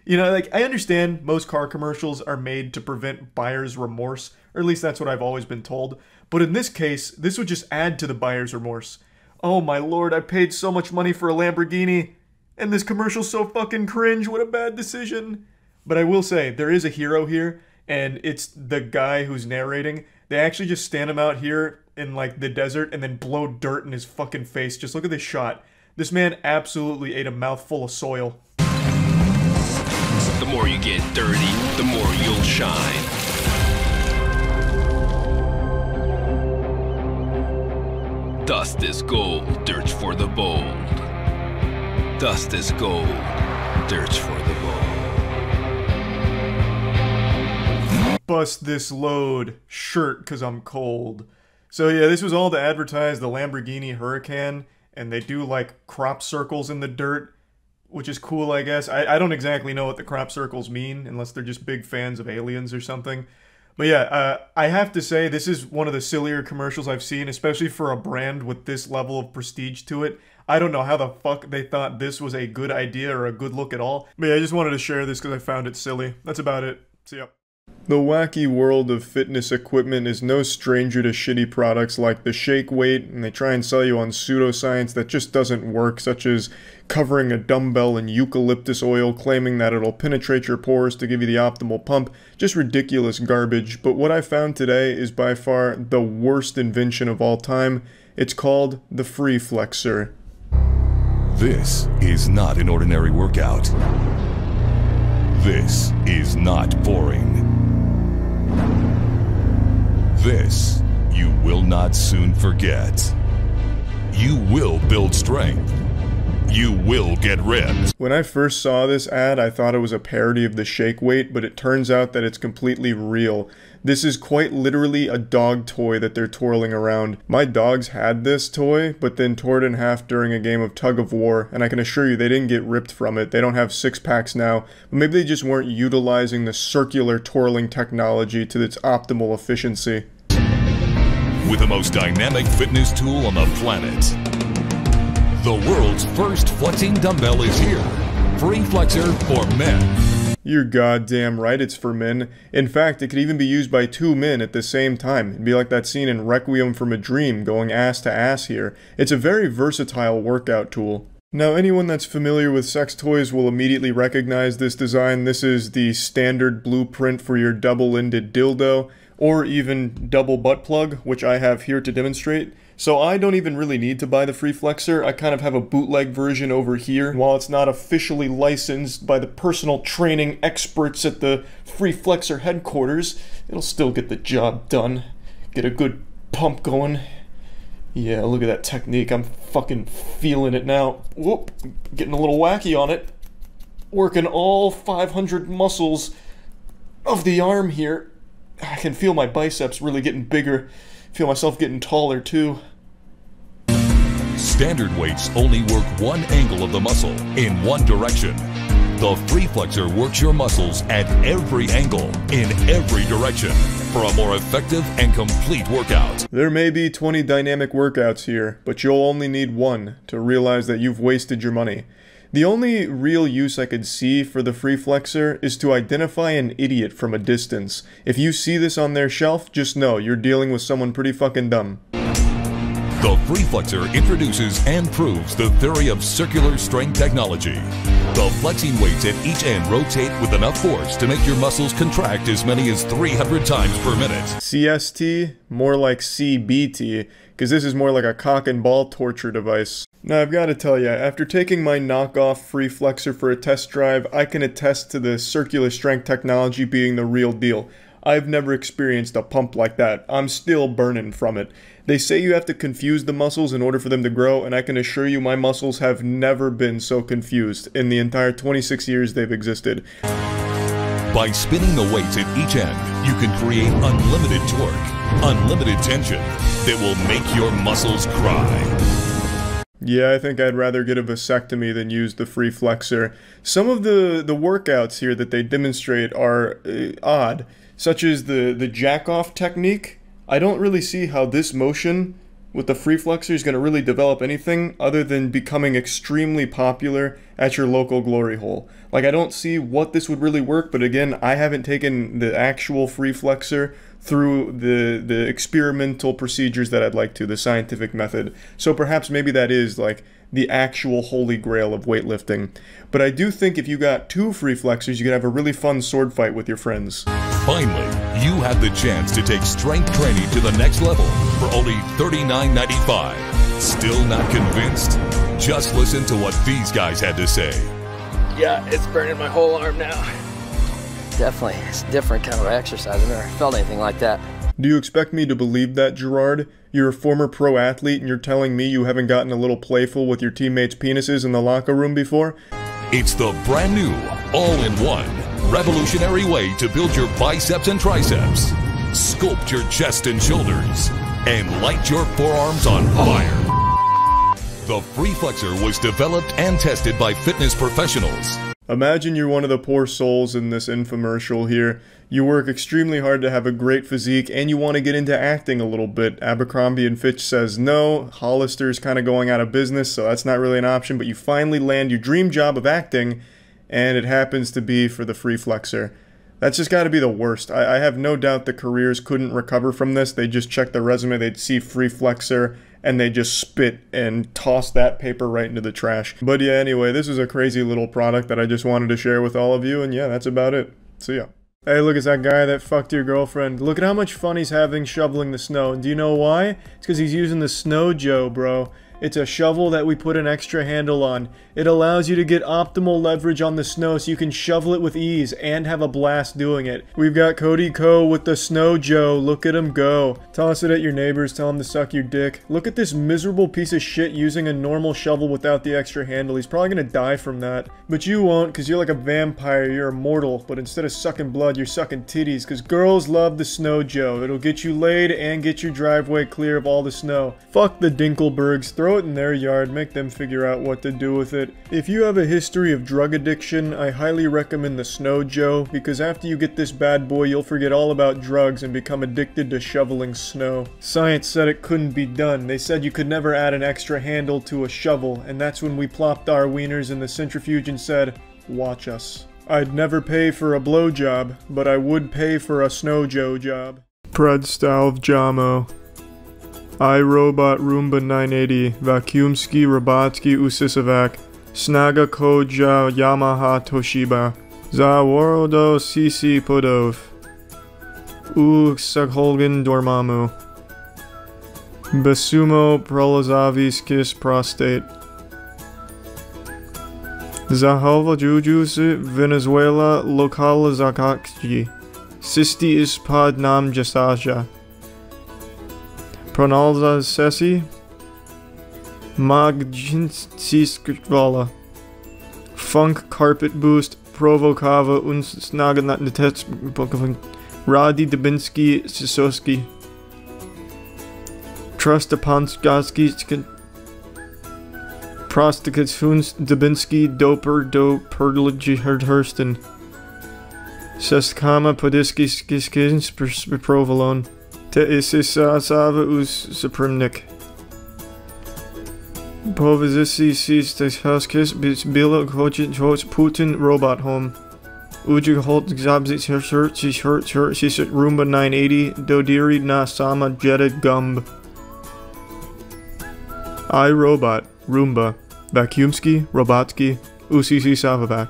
You know, like, I understand most car commercials are made to prevent buyer's remorse, or at least that's what I've always been told. But in this case, this would just add to the buyer's remorse. Oh my lord, I paid so much money for a Lamborghini, and this commercial's so fucking cringe, what a bad decision. But I will say, there is a hero here, and it's the guy who's narrating. They actually just stand him out here in, like, the desert and then blow dirt in his fucking face. Just look at this shot. This man absolutely ate a mouthful of soil. The more you get dirty, the more you'll shine. Dust is gold, dirt's for the bold. Dust is gold, dirt's for the bold. Bust this load, shirt 'cause I'm cold. So yeah, this was all to advertise the Lamborghini Huracan, and they do like crop circles in the dirt, which is cool, I guess. I don't exactly know what the crop circles mean, unless they're just big fans of aliens or something. But yeah, I have to say, this is one of the sillier commercials I've seen, especially for a brand with this level of prestige to it. I don't know how the fuck they thought this was a good idea or a good look at all. But yeah, I just wanted to share this because I found it silly. That's about it. See ya. The wacky world of fitness equipment is no stranger to shitty products like the shake weight, and they try and sell you on pseudoscience that just doesn't work, such as covering a dumbbell in eucalyptus oil, claiming that it'll penetrate your pores to give you the optimal pump. Just ridiculous garbage. But what I found today is by far the worst invention of all time. It's called the Free Flexor. This is not an ordinary workout. This is not boring. This you will not soon forget. You will build strength. You will get ripped. When I first saw this ad, I thought it was a parody of the shake weight, but it turns out that it's completely real. This is quite literally a dog toy that they're twirling around. My dogs had this toy, but then tore it in half during a game of tug of war, and I can assure you they didn't get ripped from it. They don't have six-packs now, but maybe they just weren't utilizing the circular twirling technology to its optimal efficiency. With the most dynamic fitness tool on the planet, the world's first flexing dumbbell is here. Free Flexor for men. You're goddamn right it's for men. In fact, it could even be used by two men at the same time. It'd be like that scene in Requiem from a Dream, going ass to ass here. It's a very versatile workout tool. Now, anyone that's familiar with sex toys will immediately recognize this design. This is the standard blueprint for your double-ended dildo, or even double butt plug, which I have here to demonstrate. So I don't even really need to buy the Free Flexor. I kind of have a bootleg version over here. While it's not officially licensed by the personal training experts at the Free Flexor headquarters, it'll still get the job done. Get a good pump going. Yeah, look at that technique. I'm fucking feeling it now. Whoop, getting a little wacky on it. Working all 500 muscles of the arm here. I can feel my biceps really getting bigger. Feel myself getting taller too. Standard weights only work one angle of the muscle in one direction. The Free Flexor works your muscles at every angle, in every direction, for a more effective and complete workout. There may be 20 dynamic workouts here, but you'll only need one to realize that you've wasted your money. The only real use I could see for the Free Flexor is to identify an idiot from a distance. If you see this on their shelf, just know you're dealing with someone pretty fucking dumb. The Free Flexor introduces and proves the theory of circular strength technology. The flexing weights at each end rotate with enough force to make your muscles contract as many as 300 times per minute. CST? More like CBT, because this is more like a cock and ball torture device. Now I've got to tell you, after taking my knockoff Free Flexor for a test drive, I can attest to the circular strength technology being the real deal. I've never experienced a pump like that. I'm still burning from it. They say you have to confuse the muscles in order for them to grow, and I can assure you my muscles have never been so confused in the entire 26 years they've existed. By spinning the weights at each end, you can create unlimited torque, unlimited tension that will make your muscles cry. Yeah, I think I'd rather get a vasectomy than use the free flexor. Some of the workouts here that they demonstrate are odd, such as the jack-off technique. I don't really see how this motion with the free flexor is going to really develop anything other than becoming extremely popular at your local glory hole. Like, I don't see what this would really work, but again, I haven't taken the actual free flexor through the experimental procedures that I'd like to, the scientific method. So perhaps maybe that is like the actual holy grail of weightlifting. But I do think if you got 2 free flexors, you could have a really fun sword fight with your friends. Finally, you have the chance to take strength training to the next level for only $39.95. Still not convinced? Just listen to what these guys had to say. Yeah, it's burning my whole arm now. Definitely, it's a different kind of exercise. I've never felt anything like that. Do you expect me to believe that, Gerard? You're a former pro athlete and you're telling me you haven't gotten a little playful with your teammates' penises in the locker room before? It's the brand new, all-in-one, revolutionary way to build your biceps and triceps, sculpt your chest and shoulders, and light your forearms on fire. The Free Flexor was developed and tested by fitness professionals. Imagine you're one of the poor souls in this infomercial here. You work extremely hard to have a great physique and you want to get into acting a little bit. Abercrombie & Fitch says no. Hollister's kind of going out of business, so that's not really an option. But you finally land your dream job of acting, and it happens to be for the free flexor. That's just got to be the worst. I have no doubt the careers couldn't recover from this. They just check the resume, they'd see free flexor, and they just spit and toss that paper right into the trash. But yeah, anyway, this is a crazy little product that I just wanted to share with all of you, and yeah, that's about it. See ya. Hey, look, it's that guy that fucked your girlfriend. Look at how much fun he's having shoveling the snow. And do you know why? It's because he's using the Snow Joe, bro. It's a shovel that we put an extra handle on. It allows you to get optimal leverage on the snow so you can shovel it with ease and have a blast doing it. We've got Cody Ko with the Snow Joe. Look at him go. Toss it at your neighbors, tell them to suck your dick. Look at this miserable piece of shit using a normal shovel without the extra handle. He's probably gonna die from that. But you won't, because you're like a vampire, you're immortal. But instead of sucking blood, you're sucking titties, because girls love the Snow Joe. It'll get you laid and get your driveway clear of all the snow. Fuck the Dinkelbergs. Throw it in their yard, make them figure out what to do with it. If you have a history of drug addiction, I highly recommend the Snow Joe, because after you get this bad boy, you'll forget all about drugs and become addicted to shoveling snow. Science said it couldn't be done. They said you could never add an extra handle to a shovel, and that's when we plopped our wieners in the centrifuge and said, watch us. I'd never pay for a blowjob, but I would pay for a Snow Joe job. Predstav Jamo. iRobot Roomba 980, Vacuumski Robotsky Usisavak, Snaga Koja Yamaha Toshiba, Zaworodo CC Podov, Sagholgan Dormammu, Basumo Prolazaviskis Prostate, Zahalva Jujus Venezuela Lokalizakakji, Sisti Ispad Nam Jasaja, Pronalza Sesi, Magjinsiskvala, Funk Carpet Boost, Provokava Unsnaganatnetets, Radi Dubinski Sisoski, Trustapanskaski, Prostikatsuns Dubinski, Doper Do Perligi Hurston, Seskama Podiski Skiskins Provolone. Te isisasava us suprimnik. Povizisi sistes huskis bila kochin Putin robot home. Uju holt zabzits her she's Roomba 980 dodiri na sama jetta gumb. iRobot Roomba Vacuumski Robotsky Usisi Savavak.